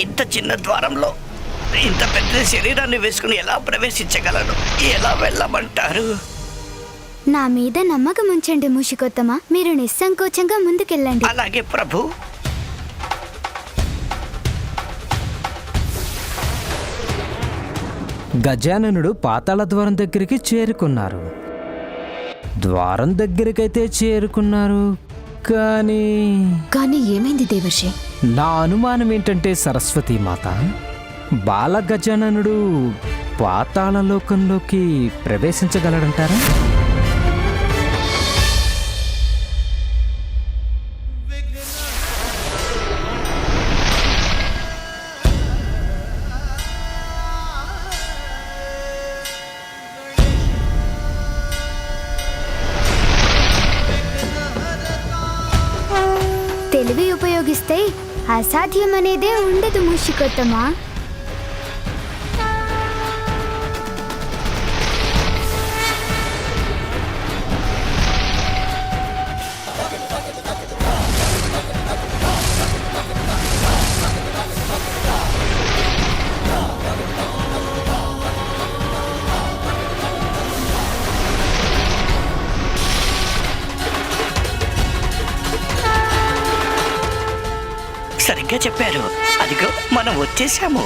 ఇంత చిన్న ద్వారంలో ఇంత పెద్ద శరీరాన్ని వేసుకుని ఎలా ప్రవేశించగలను? ఎలా వెళ్ళమంటారు? నా మీద నమ్మకం ఉంచండి మూషికోత్తమ. మీరు నిస్సంకోచంగా ముందుకెళ్ళండి. అలాగే ప్రభు. గజాననుడు పాతాళ ద్వారం దగ్గరికి చేరుకున్నారు. ద్వారం దగ్గరికైతే చేరుకున్నారు, కానీ ఏమైంది దేవర్షి? నా అనుమానం ఏంటంటే సరస్వతీమాత, బాల గజాననుడు పాతాళలోకంలోకి ప్రవేశించగలడంటారా? తెలివి ఉపయోగిస్తే అసాధ్యం అనేదే ఉండదు మూషికోత్తమా. సరిగ్గా చెప్పారు. అదిగో మనం వచ్చేసాము.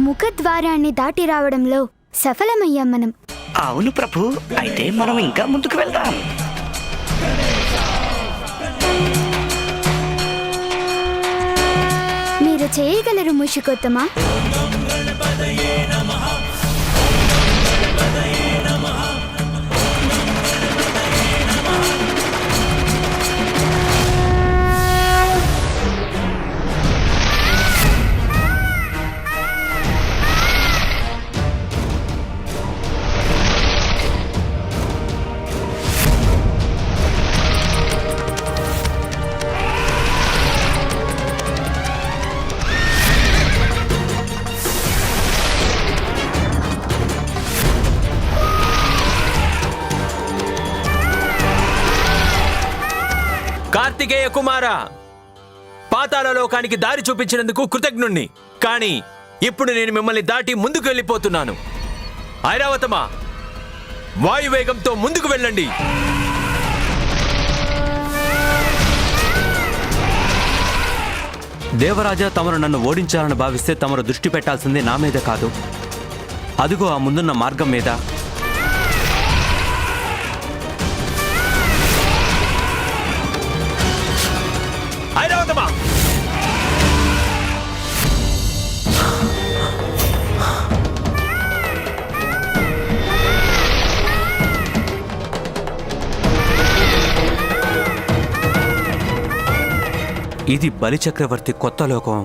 ముఖద్వారాన్ని దాటి రావడంలో సఫలమయ్యాం మనం. అవును ప్రభు. అయితే మనం ఇంకా ముందుకు వెళ్దాం. మీరు చేయగలరు మూషికోత్తమా. కార్తికేయ కుమార, పాతాళ లోకానికి దారి చూపించినందుకు కృతజ్ఞుణ్ణి. కానీ ఇప్పుడు నేను మిమ్మల్ని దాటి ముందుకు వెళ్ళిపోతున్నాను. ఐరావతమా, వాయువేగంతో ముందుకు వెళ్ళండి. దేవరాజా, తమరు నన్ను ఓడించాలని భావిస్తే తమరు దృష్టి పెట్టాల్సింది నా మీద కాదు, అదిగో ఆ ముందున్న మార్గం మీద. ఐరావతమా, ఇది బలిచక్రవర్తి కొత్త లోకం.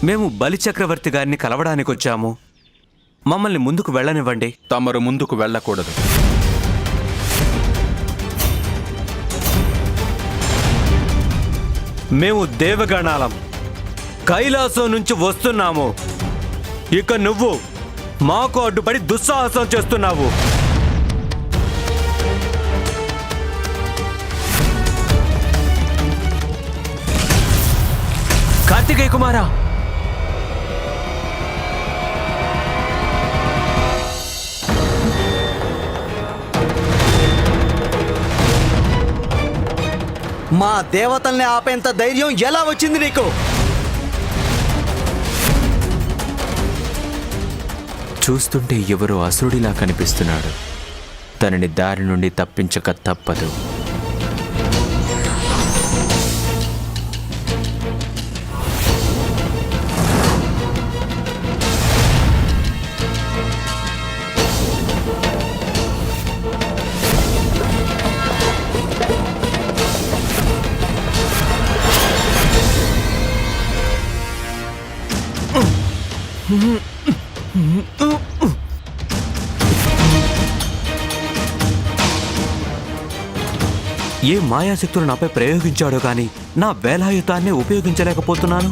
మేము బలిచక్రవర్తి గారిని కలవడానికి వచ్చాము. మమ్మల్ని ముందుకు వెళ్ళనివ్వండి. తమరు ముందుకు వెళ్ళకూడదు. మేము దేవగణాలం కైలాసం నుంచి వస్తున్నాము. ఇక నువ్వు మాకు అడ్డుపడి దుస్సాహసం చేస్తున్నావు. కార్తికేయ కుమారా, మా దేవతల్ని ఆపేంత ధైర్యం ఎలా వచ్చింది నీకు? చూస్తుంటే ఎవరో అసురుడిలా కనిపిస్తున్నాడు. తనని దారి నుండి తప్పించక తప్పదు. ఏ మాయాశక్తులు నాపై ప్రయోగించాడో కానీ నా వేలాయుతాన్ని ఉపయోగించలేకపోతున్నాను.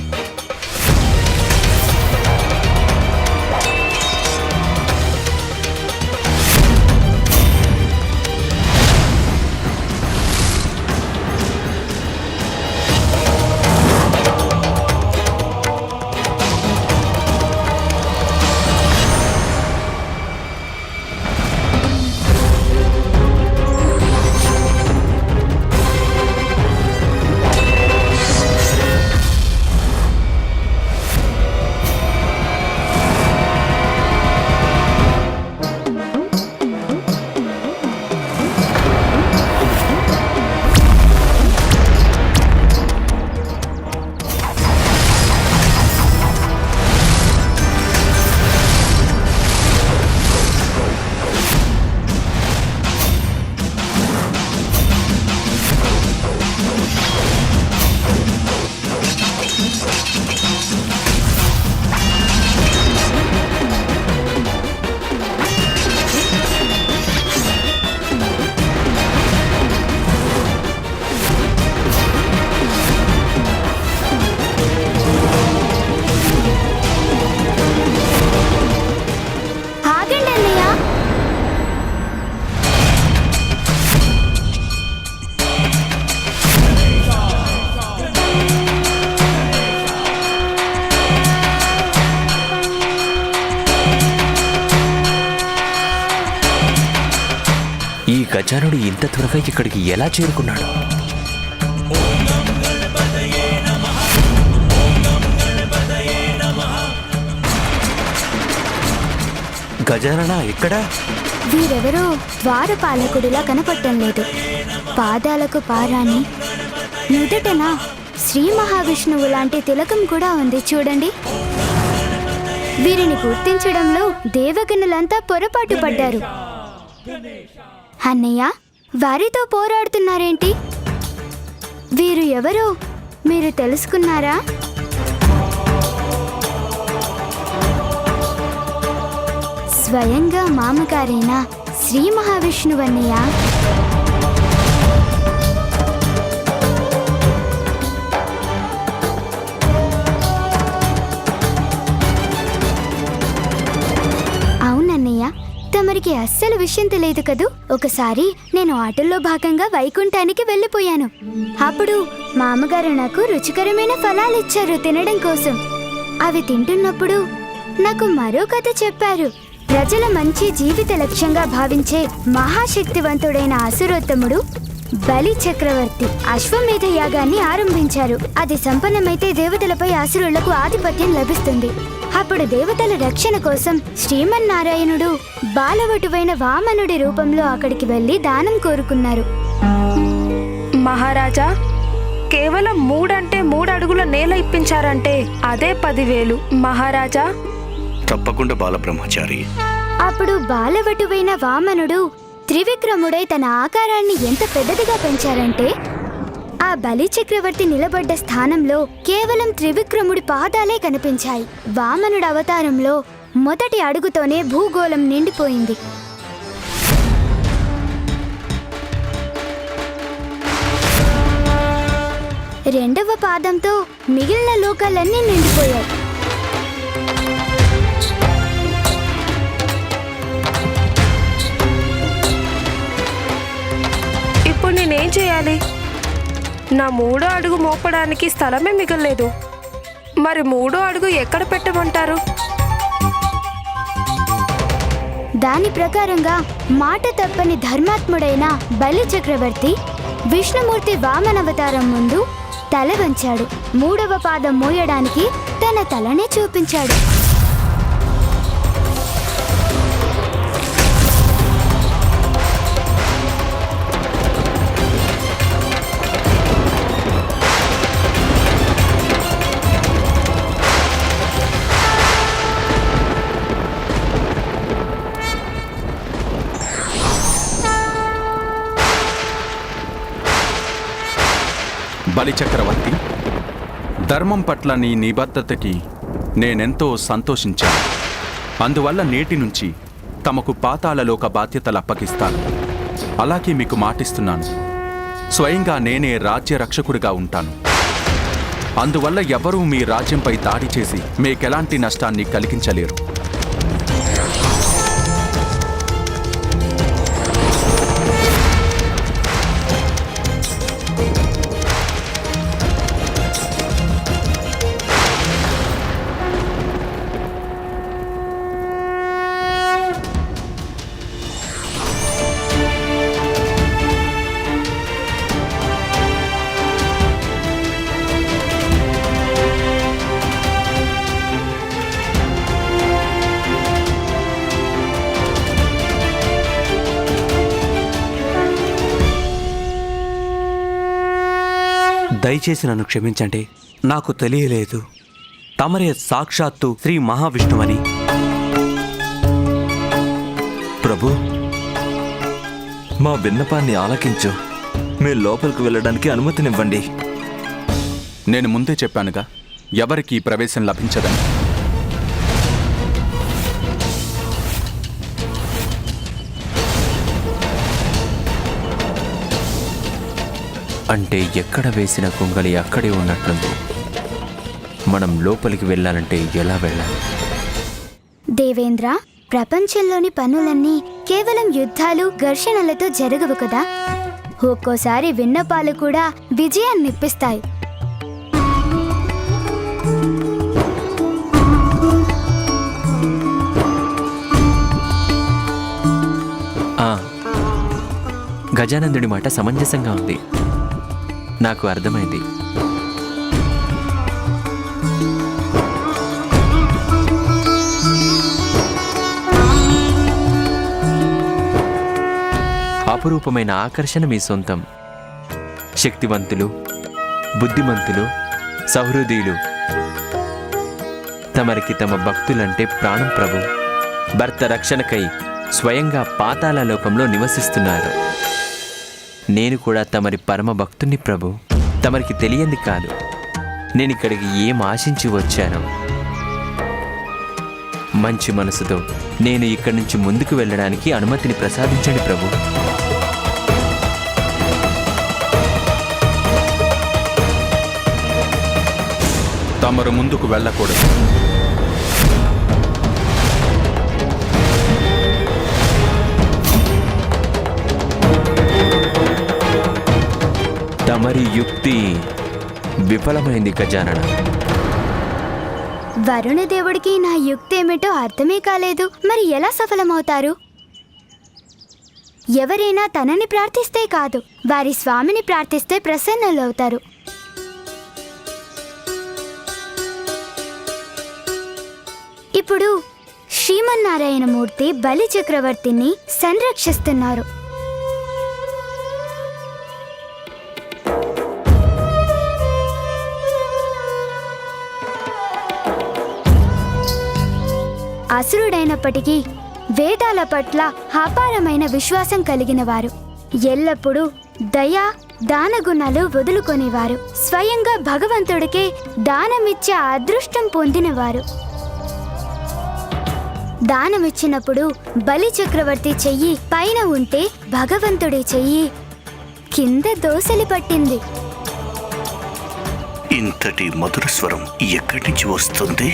ఈ గజానుడు ఇంత త్వరగా ఇక్కడికి ఎలా చేరుకున్నాడు? గజానన ఇక్కడ? వీరెవరో ద్వారపాలకుడిలా కనపడటం లేదు. పాదాలకు పారాణి, నుదుటన శ్రీ మహావిష్ణువు లాంటి తిలకం కూడా ఉంది చూడండి. వీరిని గుర్తించడంలో దేవగణులంతా పొరపాటు పడ్డారు. అన్నయ్య, వారితో పోరాడుతున్నారేంటి? వీరు ఎవరో మీరు తెలుసుకున్నారా? స్వయంగా మామగారైన శ్రీ మహావిష్ణువన్నయ్య. అవునన్నయ్య, తమరికి అస్సలు విషయం తెలియదు కదూ. ఒకసారి నేను ఆటల్లో భాగంగా వైకుంఠానికి వెళ్ళిపోయాను. అప్పుడు మామగారు నాకు రుచికరమైన ఫలాలు ఇచ్చారు తినడం కోసం. అవి తింటున్నప్పుడు నాకు మరో కథ చెప్పారు. ప్రజల మంచి జీవిత లక్ష్యంగా భావించే మహాశక్తివంతుడైన అసురోత్తముడు బలి చక్రవర్తి అశ్వమేధ యాగాన్ని ఆరంభించారు. అది సంపన్నమైతే దేవతలపై అసురులకు ఆధిపత్యం లభిస్తుంది. అప్పుడు దేవతల రక్షణ కోసం శ్రీమన్నారాయణుడు బాలవటువైన వామనుడి రూపంలో అక్కడికి వెళ్లి దానం కోరుకున్నారు. మహారాజా, కేవలం 3 అంటే 3 అడుగుల నేల ఇప్పించారంటే అదే 10,000. మహారాజా, తప్పకుండా బాలబ్రహ్మచారి. అప్పుడు బాలవటువైన వామనుడు త్రివిక్రముడై తన ఆకారాన్ని ఎంత పెద్దదిగా పెంచారంటే ఆ బలి చక్రవర్తి నిలబడ్డ స్థానంలో కేవలం త్రివిక్రముడి పాదాలే కనిపించాయి. వామనుడి అవతారంలో మొదటి అడుగుతోనే భూగోళం నిండిపోయింది. రెండవ పాదంతో మిగిలిన లోకాలన్నీ నిండిపోయాయి. ఇప్పుడు నేనేం చేయాలి? నా మూడో అడుగు మోపడానికి స్థలమే మిగలలేదు. మరి మూడో అడుగు ఎక్కడ పెట్టమంటారు? దాని ప్రకారంగా మాట తప్పని ధర్మాత్ముడైన బలి చక్రవర్తి విష్ణుమూర్తి వామనవతారం ముందు తల వంచాడు. మూడవ పాదం మోయడానికి తన తలనే చూపించాడు. బలిచక్రవర్తి, ధర్మం పట్ల నీ నిబద్ధతకి నేనెంతో సంతోషించాను. అందువల్ల నేటి నుంచి తమకు పాతాళలోక బాధ్యతలు అప్పగిస్తాను. అలాగే మీకు మాటిస్తున్నాను, స్వయంగా నేనే రాజ్య రక్షకుడిగా ఉంటాను. అందువల్ల ఎవరూ మీ రాజ్యంపై దాడి చేసి మీకెలాంటి నష్టాన్ని కలిగించలేరు. దయచేసి నన్ను క్షమించండి. నాకు తెలియలేదు తమరే సాక్షాత్తు శ్రీ మహావిష్ణువని. ప్రభు, మా విన్నపాన్ని ఆలకించు. మీరు లోపలికి వెళ్ళడానికి అనుమతినివ్వండి. నేను ముందే చెప్పానుగా, ఎవరికీ ప్రవేశం లభించదని. అంటే ఎక్కడ వేసిన కుంగలి అక్కడే ఉన్నట్లుంది. మనం లోపలికి వెళ్ళాలంటే ఎలా వెళ్ళాలి? దేవేంద్ర, ప్రపంచంలోని పనులన్నీ కేవలం యుద్ధాలు, ఘర్షణలతో జరగవు కదా. ఒక్కోసారి విన్నపాలు కూడా విజయాన్నిప్పిస్తాయి. గజానందుడి మాట సమంజసంగా ఉంది. నాకు అర్థమైంది. అపురూపమైన ఆకర్షణ మీ సొంతం. శక్తివంతులు, బుద్ధిమంతులు, సహృదయులు, తమరికి తమ భక్తులంటే ప్రాణం ప్రభు. భర్త రక్షణకై స్వయంగా పాతాళ లోకంలో నివసిస్తున్నారు. నేను కూడా తమరి పరమ భక్తుని ప్రభు. తమరికి తెలియంది కాదు నేను ఇక్కడికి ఏం ఆశించి వచ్చాను. మంచి మనసుతో నేను ఇక్కడి నుంచి ముందుకు వెళ్ళడానికి అనుమతిని ప్రసాదించండి ప్రభు. తమరు ముందుకు వెళ్ళకూడదు. తమరి యుక్తి విఫలమైంది గజానన. వరుణదేవుడికి నా యుక్తి ఏమిటో అర్థమే కాలేదు. మరి ఎలా సఫలమవుతారు? ఎవరైనా తనని ప్రార్థిస్తే కాదు, వారి స్వామిని ప్రార్థిస్తే ప్రసన్నులవుతారు. ఇప్పుడు శ్రీమన్నారాయణమూర్తి బలి చక్రవర్తిని సంరక్షిస్తున్నారు. అసురుడైనప్పటికీ వేదాల పట్ల అపారమైన విశ్వాసం కలిగిన వారు. ఎల్లప్పుడూ దయ, దాన గుణాలు వదులుకొనేవారు. స్వయంగా భగవంతుడికే దానమిచ్చే అదృష్టం పొందినవారు. దానమిచ్చినప్పుడు బలి చక్రవర్తి చెయ్యి పైన ఉంటే భగవంతుడి చెయ్యి కింద దోసలి పట్టింది. ఇంతటి మధుర స్వరం ఎక్కడి నుంచి వస్తుంది?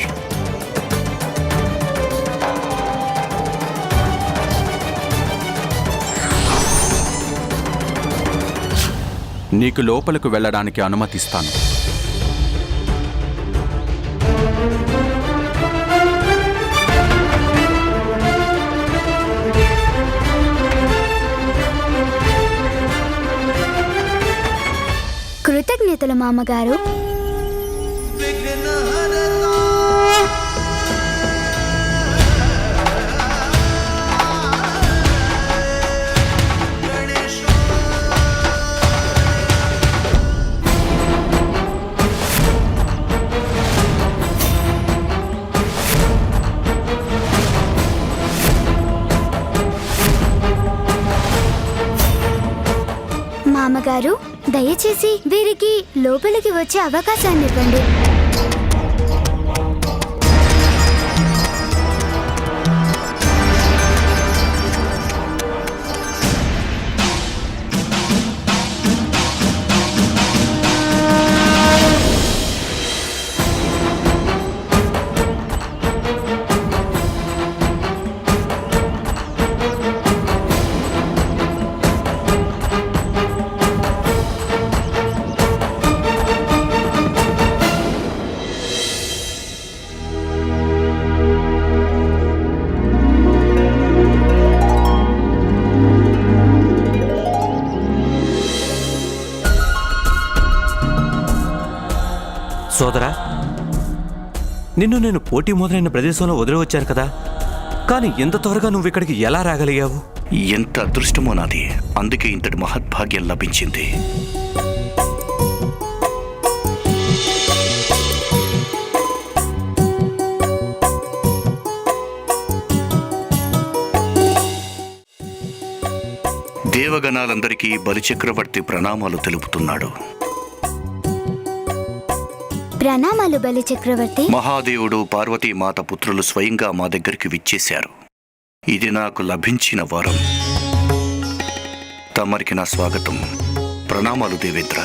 నీకు లోపలకు వెళ్ళడానికి అనుమతిస్తాను. కృతజ్ఞతలు మామగారు. మామగారు, దయచేసి వీరికి లోపలికి వచ్చే అవకాశాన్ని ఇవ్వండి. సోదరా, నిన్ను నేను పోటీ మొదలైన ప్రదేశంలో వదిలివచ్చాను కదా, కానీ ఇంత త్వరగా నువ్వు ఇక్కడికి ఎలా రాగలిగావు? ఎంత అదృష్టమో నాది. అందుకే ఇంతటి మహద్భాగ్యం లభించింది. దేవగణాలందరికీ బలిచక్రవర్తి ప్రణామాలు తెలుపుతున్నాడు. ప్రణామాలు బలి చక్రవర్తి. మహాదేవుడు, పార్వతీమాత పుత్రులు స్వయంగా మా దగ్గరికి విచ్చేశారు. ఇది నాకు లభించిన వరం. తమరికి నా స్వాగతం. ప్రణామాలు దేవేంద్ర.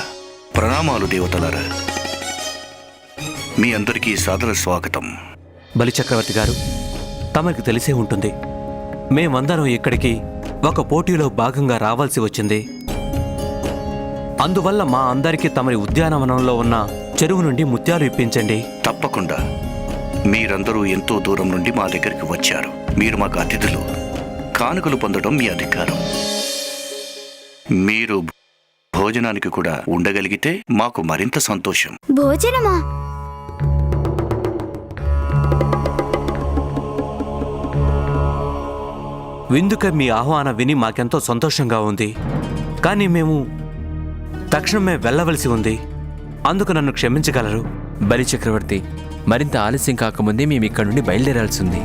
ప్రణామాలు దేవతలారా. మీ అందరికీ సాదర స్వాగతం. బలిచక్రవర్తి గారు, తమరికి తెలిసే ఉంటుంది, మేమందరం ఇక్కడికి ఒక పోటీలో భాగంగా రావాల్సి వచ్చింది. అందువల్ల మా అందరికీ తమరి ఉద్యానవనంలో ఉన్న చెరువు నుండి ముత్యాలు ఇప్పించండి. తప్పకుండా. మీరందరూ ఎంతో దూరం నుండి మా దగ్గరికి వచ్చారు. మీరు మాకు అతిథులు. కానుకలు పొందడం మీ అధికారం. మీరు భోజనానికి కూడా ఉండగలిగితే మాకు మరింత సంతోషం. భోజనమా? విందుక మీ ఆహ్వానం విని మాకెంతో సంతోషంగా ఉంది, కానీ మేము తక్షణమే వెళ్ళవలసి ఉంది. అందుకు నన్ను క్షమించగలరు? బలి చక్రవర్తి, మరింత ఆలస్యం కాకముందే మేము ఇక్కడ నుండి బయలుదేరాల్సి ఉంది.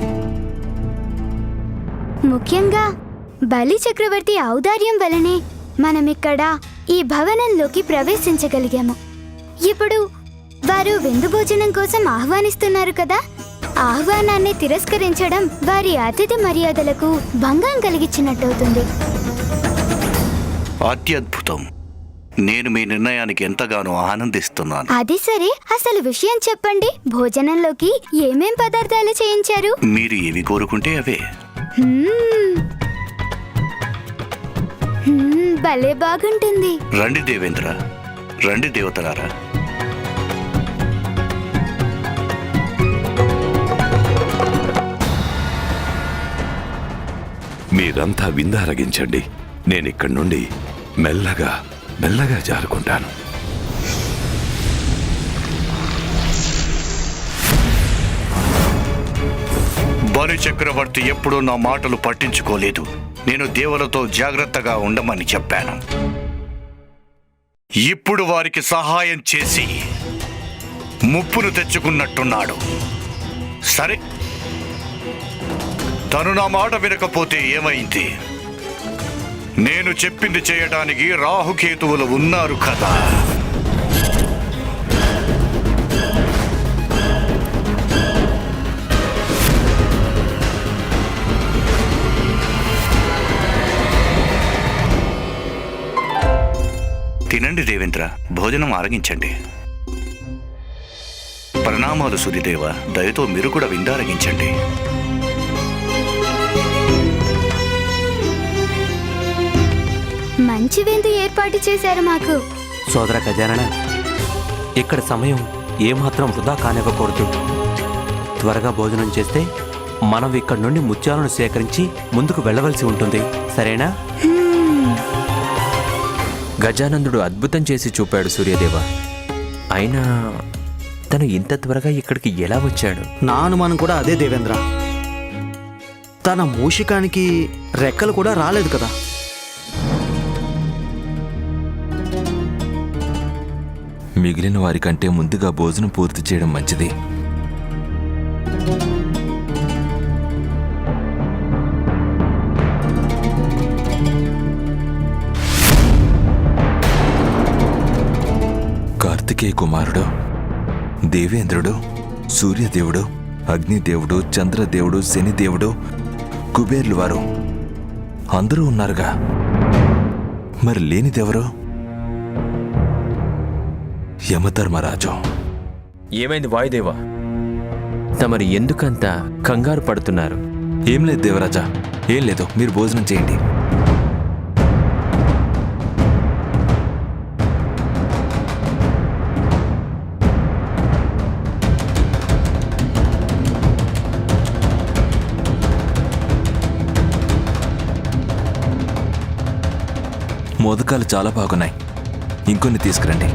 ముఖ్యంగా బలి చక్రవర్తి ఔదార్యం వలనే మనమిక్కడ ఈ భవనంలోకి ప్రవేశించగలిగాము. ఇప్పుడు వారు విందు భోజనం కోసం ఆహ్వానిస్తున్నారు కదా, ఆహ్వానాన్ని తిరస్కరించడం వారి అతిథి మర్యాదలకు భంగం కలిగించినట్టవుతుంది. అత్యద్భుతం. నేను మీ నిర్ణయానికి ఎంతగానో ఆనందిస్తున్నాను. అది సరే, అసలు విషయం చెప్పండి. భోజనంలోకి ఏమేం పదార్థాలు చేయించారు? మీరు ఏవి కోరుకుంటే అవే. భలే బాగుంటుంది. రండి దేవేంద్ర, రండి దేవతలారా. మీరంతా విందారగించండి. నేనిక్కడి నుండి మెల్లగా మెల్లగా జారుకుంటాను. బలి చక్రవర్తి ఎప్పుడూ నా మాటలు పట్టించుకోలేదు. నేను దేవులతో జాగ్రత్తగా ఉండమని చెప్పాను. ఇప్పుడు వారికి సహాయం చేసి ముప్పును తెచ్చుకున్నట్టున్నాడు. సరే, తను నా మాట వినకపోతే ఏమైంది? నేను చెప్పింది చేయడానికి రాహుకేతువులు ఉన్నారు కదా. తినండి దేవేంద్ర, భోజనం ఆరగించండి. ప్రణామాలు సూర్యదేవ, దయతో మీరు కూడా విందారగించండి. మంచి విందు ఏర్పాటు చేశారు మాకు. సోదర గజానన, ఇక్కడ సమయం ఏమాత్రం వృధా కానివ్వకూడదు. త్వరగా భోజనం చేస్తే మనం ఇక్కడి నుండి ముత్యాలను సేకరించి ముందుకు వెళ్ళవలసి ఉంటుంది. సరేనా? గజానందుడు అద్భుతం చేసి చూపాడు సూర్యదేవ. అయినా తను ఇంత త్వరగా ఇక్కడికి ఎలా వచ్చాడు? నా అనుమానం కూడా అదే దేవేంద్ర. తన మూషికానికి రెక్కలు కూడా రాలేదు కదా. మిగిలిన వారికంటే ముందుగా భోజనం పూర్తి చేయడం మంచిది. కార్తికేయ కుమారుడు, దేవేంద్రుడు, సూర్యదేవుడు, అగ్నిదేవుడు, చంద్రదేవుడు, శనిదేవుడు, కుబేర్లు వారు అందరూ ఉన్నారుగా. మరి లేనిదెవరు? యమధర్మరాజు. ఏమైంది వాయుదేవా? తమరు ఎందుకంత కంగారు పడుతున్నారు? ఏం లేదు దేవరాజా, ఏం లేదు. మీరు భోజనం చేయండి. మోదకాలు చాలా బాగున్నాయి, ఇంకొన్ని తీసుకురండి.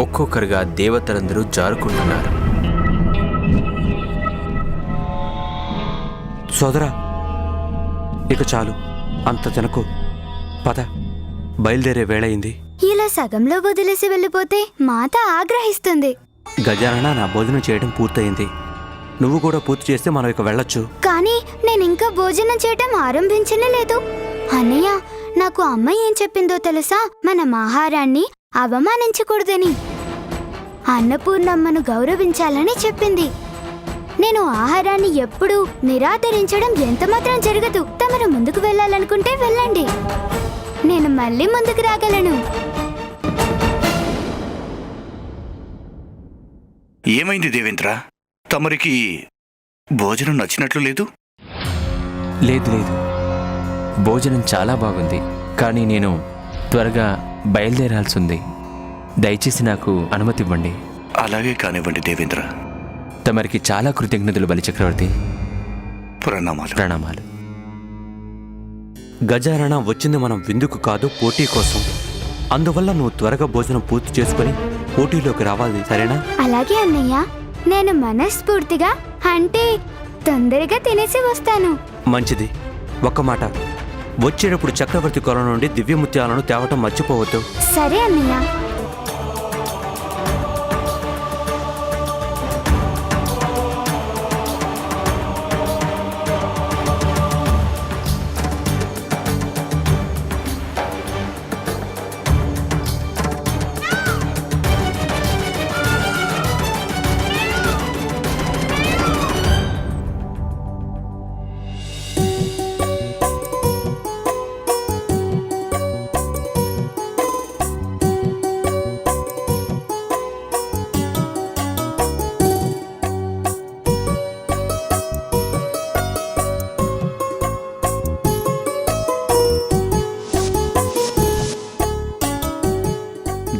ఒక్కొక్కరుగా దేవతలందరూ జారుకుంటున్నారు. సోదరా, ఇక చాలు, అంత తినకు. పద, బయలుదేరే వేళయింది. ఇలా సగంలో వదిలేసి వెళ్ళిపోతే మాత ఆగ్రహిస్తుంది. గజానన, నా భోజనం చేయడం పూర్తయింది. నువ్వు కూడా పూర్తి చేస్తే మనం ఇక వెళ్ళొచ్చు. కానీ నేను ఇంకా భోజనం చేయటం ఆరంభించనే లేదు. అన్నయ్య, నాకు అమ్మ ఏం చెప్పిందో తెలుసా? మనం ఆహారాన్ని అవమానించకూడదని, అన్నపూర్ణమ్మను గౌరవించాలని చెప్పింది. నేను ఆహారాన్ని ఎప్పుడూ నిరాదరించడం ఎంతమాత్రం జరగదు. తమరు ముందుకు వెళ్ళాలనుకుంటే వెళ్ళండి, నేను మళ్ళీ ముందుకు రాగలను. ఏమైంది దేవేంద్ర? తమరికి భోజనం నచ్చినట్లు లేదు? లేదు లేదు, భోజనం చాలా బాగుంది. కానీ నేను త్వరగా బయలుదేరాల్సి ఉంది. దయచేసి నాకు అనుమతి ఇవ్వండి. అలాగే కానివ్వండి దేవేంద్ర. తమరికి చాలా కృతజ్ఞతలు బలిచక్రవర్తి. ప్రణామాలు. ప్రణామాలు. గజానన, వచ్చింది మనం విందుకు కాదు, పోటీ కోసం. అందువల్ల నువ్వు త్వరగా భోజనం పూర్తి చేసుకొని పోటీలోకి రావాలి, సరేనా? అలాగే అన్నయ్య, నేను మనస్ఫూర్తిగా అంటే తొందరగా తినేసి వస్తాను. మంచిది. ఒక్క మాట, వచ్చేటప్పుడు చక్రవర్తి కొల నుండి దివ్యముత్యాలను తేవటం మర్చిపోవద్దు. సరే అన్నయ్య.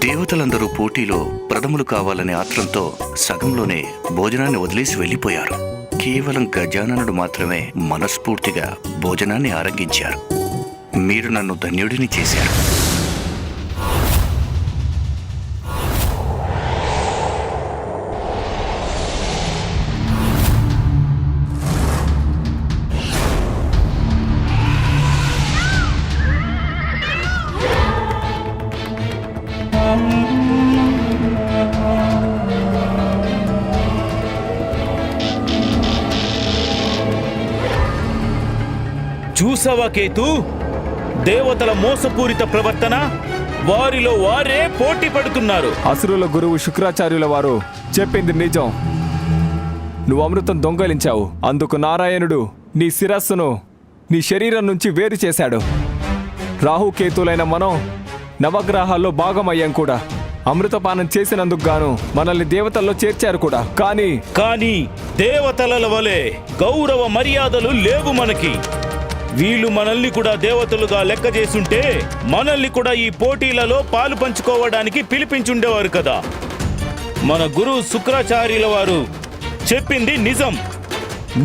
దేవతలందరూ పోటీలో ప్రథములు కావాలనే ఆత్రంతో సగంలోనే భోజనాన్ని వదిలేసి వెళ్ళిపోయారు. కేవలం గజాననుడు మాత్రమే మనస్ఫూర్తిగా భోజనాన్ని ఆరంభించారు. మీరు నన్ను ధన్యుడిని చేశారు. చూసావా కేతు, దేవతల మోసపూరిత ప్రవర్తన, వారిలో వారే పోటీ పడుతున్నారు. అసురుల గురువు శుక్రాచార్యుల వారు చెప్పింది నిజం. నువ్వు అమృతం దొంగలించావు. అందుకు నారాయణుడు నీ శిరస్సును నీ శరీరం నుంచి వేరు చేశాడు. రాహుకేతులైన మనం నవగ్రహాల్లో భాగమయ్యాం కూడా. అమృతపానం చేసినందుకు గాను మనల్ని దేవతల్లో చేర్చారు కూడా. కానీ దేవతల వలె గౌరవ మర్యాదలు లేవు మనకి. వీళ్ళు మనల్ని కూడా దేవతలుగా లెక్క చేసుంటే మనల్ని కూడా ఈ పోటీలలో పాలు పంచుకోవడానికి పిలిపించుండేవారు కదా. మన గురువు శుక్రాచార్యుల వారు చెప్పింది నిజం.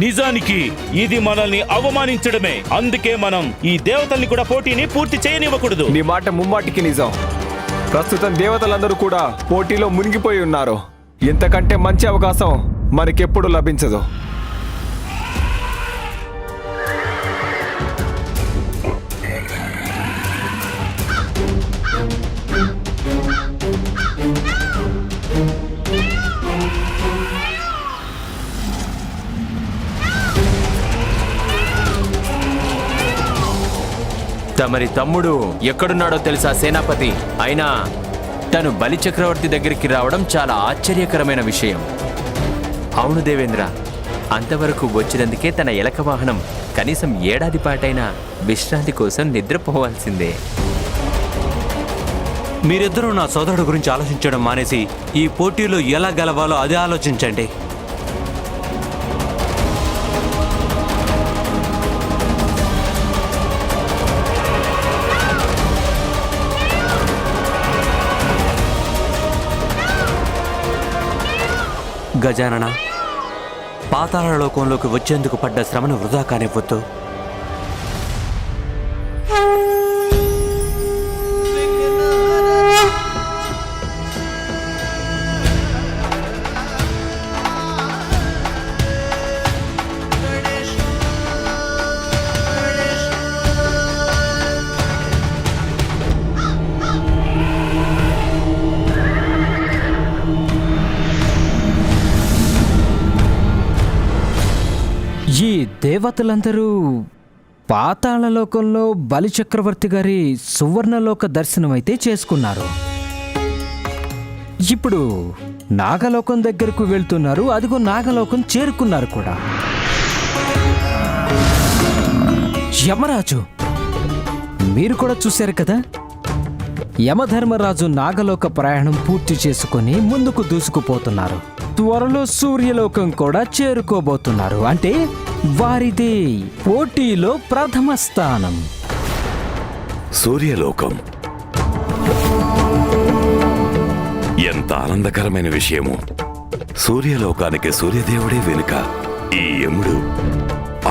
నిజానికి ఇది మనల్ని అవమానించడమే. అందుకే మనం ఈ దేవతల్ని కూడా పోటీని పూర్తి చేయనివ్వకూడదు. నీ మాట ముమ్మాటికి నిజం. ప్రస్తుతం దేవతలందరూ కూడా పోటీలో మునిగిపోయి ఉన్నారు. ఇంతకంటే మంచి అవకాశం మనకెప్పుడు లభించదు. తమరి తమ్ముడు ఎక్కడున్నాడో తెలుసా సేనాపతి? అయినా తను బలి చక్రవర్తి దగ్గరికి రావడం చాలా ఆశ్చర్యకరమైన విషయం. అవును దేవేంద్ర, అంతవరకు వచ్చినందుకే తన ఎలక వాహనం కనీసం ఏడాది పాటైనా విశ్రాంతి కోసం నిద్రపోవాల్సిందే. మీరిద్దరూ నా సోదరుడు గురించి ఆలోచించడం మానేసి ఈ పోటీలో ఎలా గెలవాలో అదే ఆలోచించండి. గజానన, పాతాళ లోకంలోకి వచ్చేందుకు పడ్డ శ్రమను వృధా కానివ్వద్దు. ఈ దేవతలందరూ పాతాళలోకంలో బలిచక్రవర్తి గారి సువర్ణలోక దర్శనం అయితే చేసుకున్నారు. ఇప్పుడు నాగలోకం దగ్గరకు వెళ్తున్నారు. అదిగో నాగలోకం చేరుకున్నారు కూడా. యమరాజు, మీరు కూడా చూశారు కదా, యమధర్మరాజు నాగలోక ప్రయాణం పూర్తి చేసుకుని ముందుకు దూసుకుపోతున్నారు. త్వరలో సూర్యలోకం కూడా చేరుకోబోతున్నారు. అంటే వారిది పోటీలో ప్రథమ స్థానం. సూర్యలోకం ఎంత ఆనందకరమైన విషయము. సూర్యలోకానికి సూర్యదేవుడే వెనుక, ఈ యముడు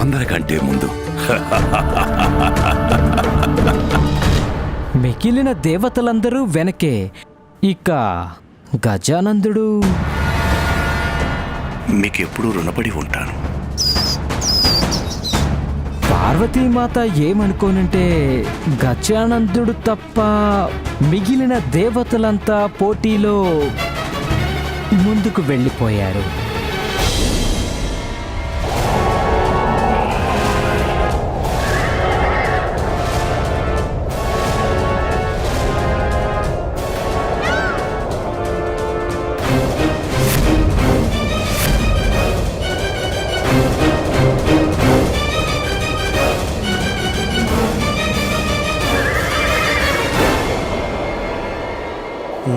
అందరికంటే ముందు. మిగిలిన దేవతలందరూ వెనకే. ఇక గజానందుడు మీకెప్పుడు రుణపడి ఉంటాను. పార్వతీమాత ఏమనుకోనంటే గజానందుడు తప్ప మిగిలిన దేవతలంతా పోటీలో ముందుకు వెళ్ళిపోయారు.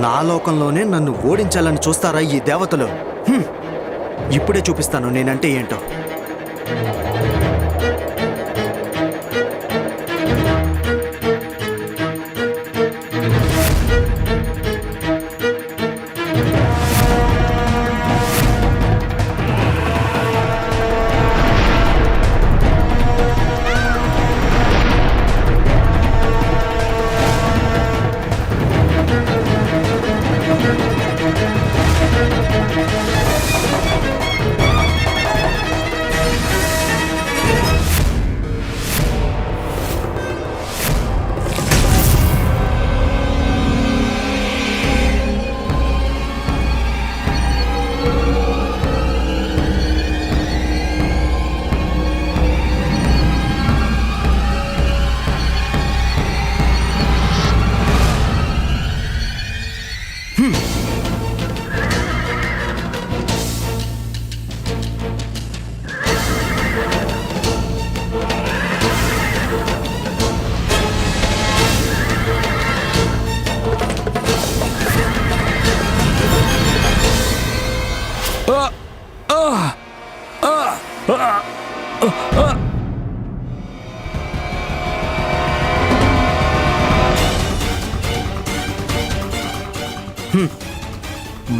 నా లోకంలోనే నన్ను ఓడించాలని చూస్తారా ఈ దేవతలు? ఇప్పుడే చూపిస్తాను నేనంటే ఏంటో.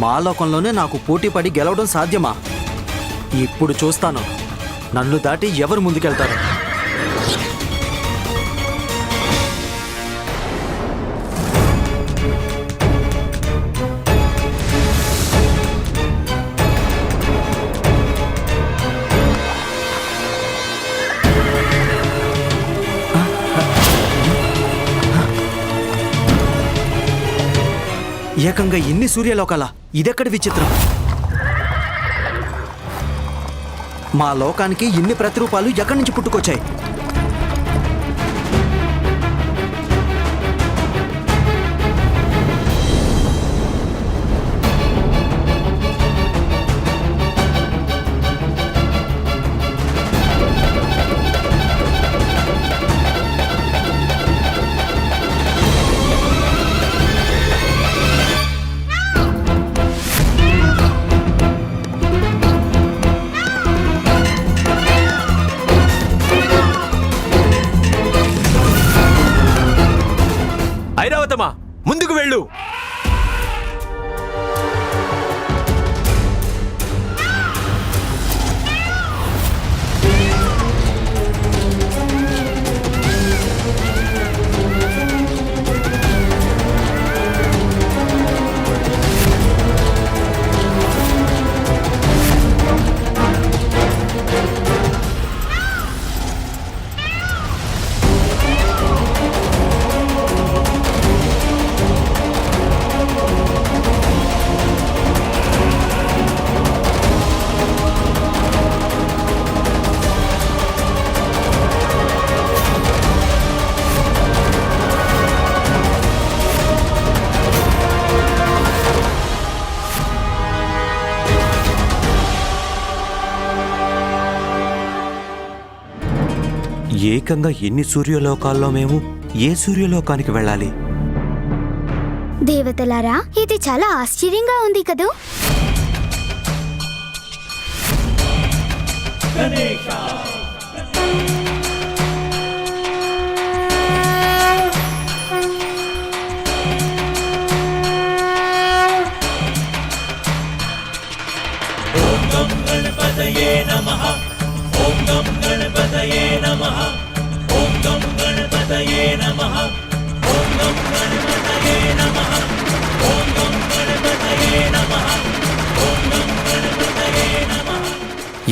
మా లోకంలోనే నాకు పోటీ పడి గెలవడం సాధ్యమా? ఇప్పుడు చూస్తాను నన్ను దాటి ఎవరు ముందుకెళ్తారు. ఏకంగా ఇన్ని సూర్యలోకాల, ఇదెక్కడి విచిత్రం? మా లోకానికి ఇన్ని ప్రతిరూపాలు ఎక్కడి నుంచి పుట్టుకొచ్చాయి? ఐరావతమా, ముందుకు వెళ్ళు. ఏకంగా ఎన్ని సూర్యలోకాల్లో మేము ఏ సూర్యలోకానికి వెళ్ళాలి? దేవతలారా, ఇది చాలా ఆశ్చర్యంగా ఉంది కదూ.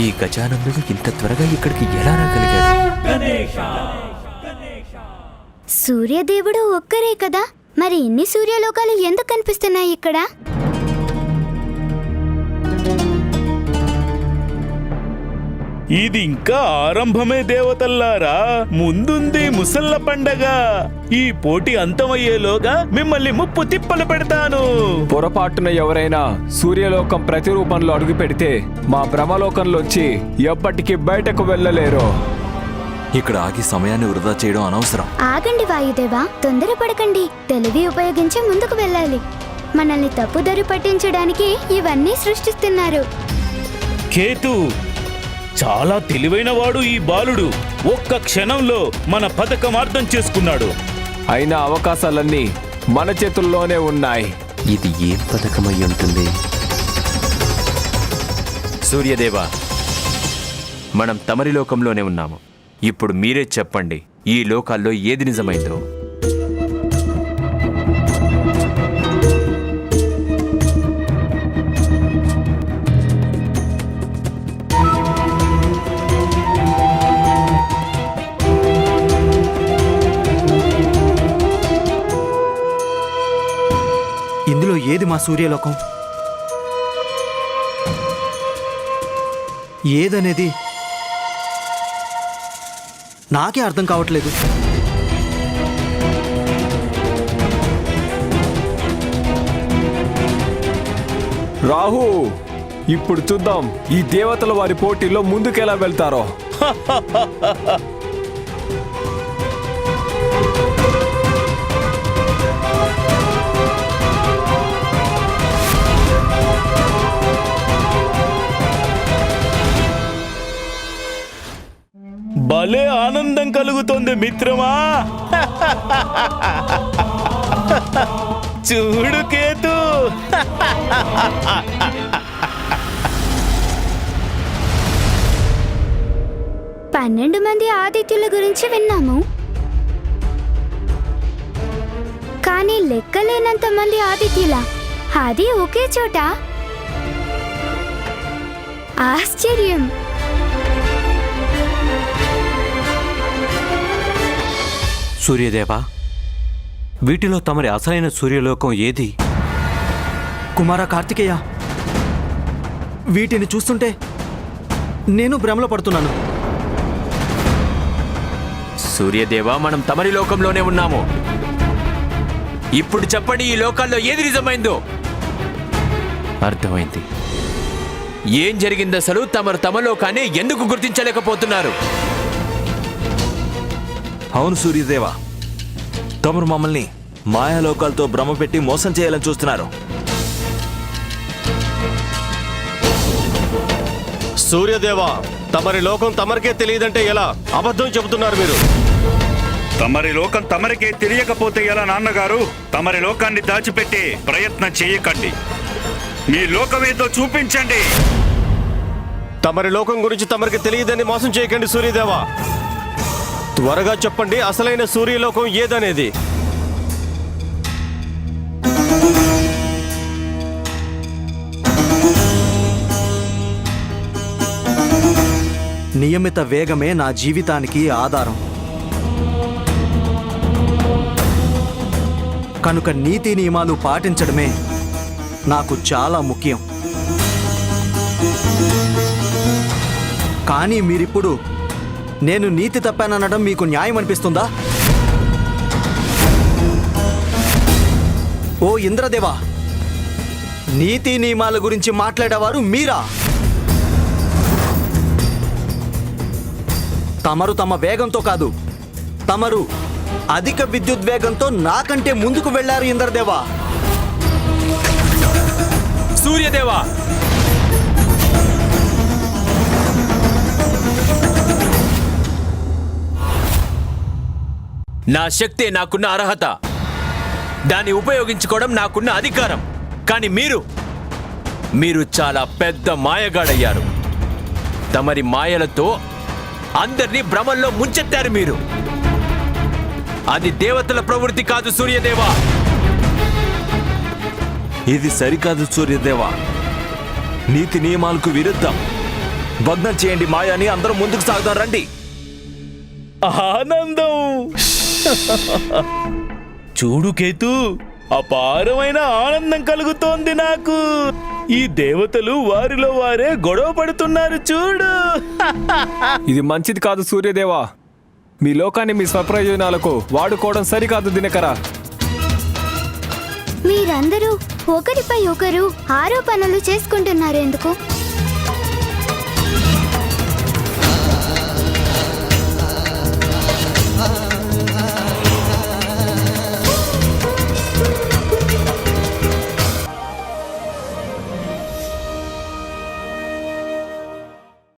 ఈ గజానందుడు ఇంత త్వరగా ఇక్కడికి ఎలా రాగలిగాడు? సూర్యదేవుడు ఒక్కరే కదా, మరి ఇన్ని సూర్యలోకాలు ఎందుకు కనిపిస్తున్నాయి ఇక్కడ? ఇది ఇంకా ఆరంభమే దేవతల్లారా, ముందుంది ముసళ్ళ పండగ. ఈ పోటీ అంతమయ్యేలోగా మిమ్మల్ని ముప్పు తిప్పలు పెడతాను. పొరపాటున ఎవరైనా సూర్యలోకం ప్రతిరూపంలో అడుగు పెడితే మా భ్రమలోకంలోంచి ఎప్పటికీ బయటకు వెళ్ళలేరు. ఇక్కడ ఆగి సమయాన్ని వృధా చేయడం అనవసరం. ఆగండి వాయుదేవా, తొందరపడకండి. తెలివి ఉపయోగించి ముందుకు వెళ్ళాలి. మనల్ని తప్పుదారి పట్టించడానికి ఇవన్నీ సృష్టిస్తున్నారు. కేతు, చాలా తెలివైన వాడు ఈ బాలుడు. ఒక్క క్షణంలో మన పథకం అర్థం చేసుకున్నాడు. అయిన అవకాశాలన్నీ మన చేతుల్లోనే ఉన్నాయి. ఇది ఏం పథకమై ఉంటుంది? సూర్యదేవా, మనం తమరి లోకంలోనే ఉన్నాము. ఇప్పుడు మీరే చెప్పండి, ఈ లోకాల్లో ఏది నిజమైందో. ఇందులో ఏది మా సూర్యలోకం? ఏదనేది నాకే అర్థం కావట్లేదు. రాహు, ఇప్పుడు చూద్దాం ఈ దేవతల వారి పోటీలో ముందుకెలా వెళ్తారో. భలే ఆనందం కలుగుతోంది మిత్రమా. చూడు కేతు, 12 మంది ఆదిత్యుల గురించి విన్నాము, కానీ లెక్కలేనంత మంది ఆదిత్యుల, అది ఒకే చోట. ఆశ్చర్యం. సూర్యదేవా, వీటిలో తమరి అసలైన సూర్యలోకం ఏది? కుమార కార్తికేయ, వీటిని చూస్తుంటే నేను భ్రమలో పడుతున్నాను. సూర్యదేవా, మనం తమరి లోకంలోనే ఉన్నాము. ఇప్పుడు చెప్పండి, ఈ లోకాల్లో ఏది నిజమైందో. అర్థమైంది. ఏం జరిగింది అసలు? తమరు తమ లోకాన్ని ఎందుకు గుర్తించలేకపోతున్నారు? అవును సూర్యదేవా, తమరు మమ్మల్ని మాయాలోకాలతో భ్రమ పెట్టి మోసం చేయాలని చూస్తున్నారు. సూర్యదేవా, తమరి లోకం తమరికే తెలియదంటే ఎలా? అబద్ధం చెబుతున్నారు మీరు. తమరి లోకం తమరికే తెలియకపోతే ఎలా నాన్నగారు? తమరి లోకాన్ని దాచిపెట్టే ప్రయత్నం చేయకండి. మీ లోకమేదో చూపించండి. తమరి లోకం గురించి తమరికి తెలియదని మోసం చేయకండి సూర్యదేవా. త్వరగా చెప్పండి, అసలైన సూర్యలోకం ఏదనేది. నియమిత వేగమే నా జీవితానికి ఆధారం. కనుక నీతి నియమాలు పాటించడమే నాకు చాలా ముఖ్యం. కానీ మీరిప్పుడు నేను నీతి తప్పాననడం మీకు న్యాయం అనిపిస్తుందా? ఓ ఇంద్రదేవా, నీతి నియమాల గురించి మాట్లాడేవారు మీరా? తమరు తమ వేగంతో కాదు, తమరు అధిక విద్యుద్వేగంతో నాకంటే ముందుకు వెళ్లారు ఇంద్రదేవా. సూర్యదేవా, నా శక్తే నాకున్న అర్హత, దాన్ని ఉపయోగించుకోవడం నాకున్న అధికారం. కానీ మీరు చాలా పెద్ద మాయగాడయ్యారు. తమరి మాయలతో అందరినీ భ్రమల్లో ముంచెత్తారు మీరు. అది దేవతల ప్రవృత్తి కాదు సూర్యదేవా. ఇది సరికాదు సూర్యదేవా. నీతి నియమాలకు విరుద్ధం. భగ్నం చేయండి మాయాని, అందరూ ముందుకు సాగుదాం రండి. ఆనందం. చూడు కేతు, అపారమైన ఆనందం కలుగుతోంది నాకు. ఈ దేవతలు వారిలో వారే గొడవ పడుతున్నారు చూడు. ఇది మంచిది కాదు సూర్యదేవా. మీ లోకాన్ని మీ స్వప్రయోజనాలకు వాడుకోవడం సరికాదు దినకర. మీరందరూ ఒకరిపై ఒకరు ఆరోపణలు చేసుకుంటున్నారు ఎందుకు?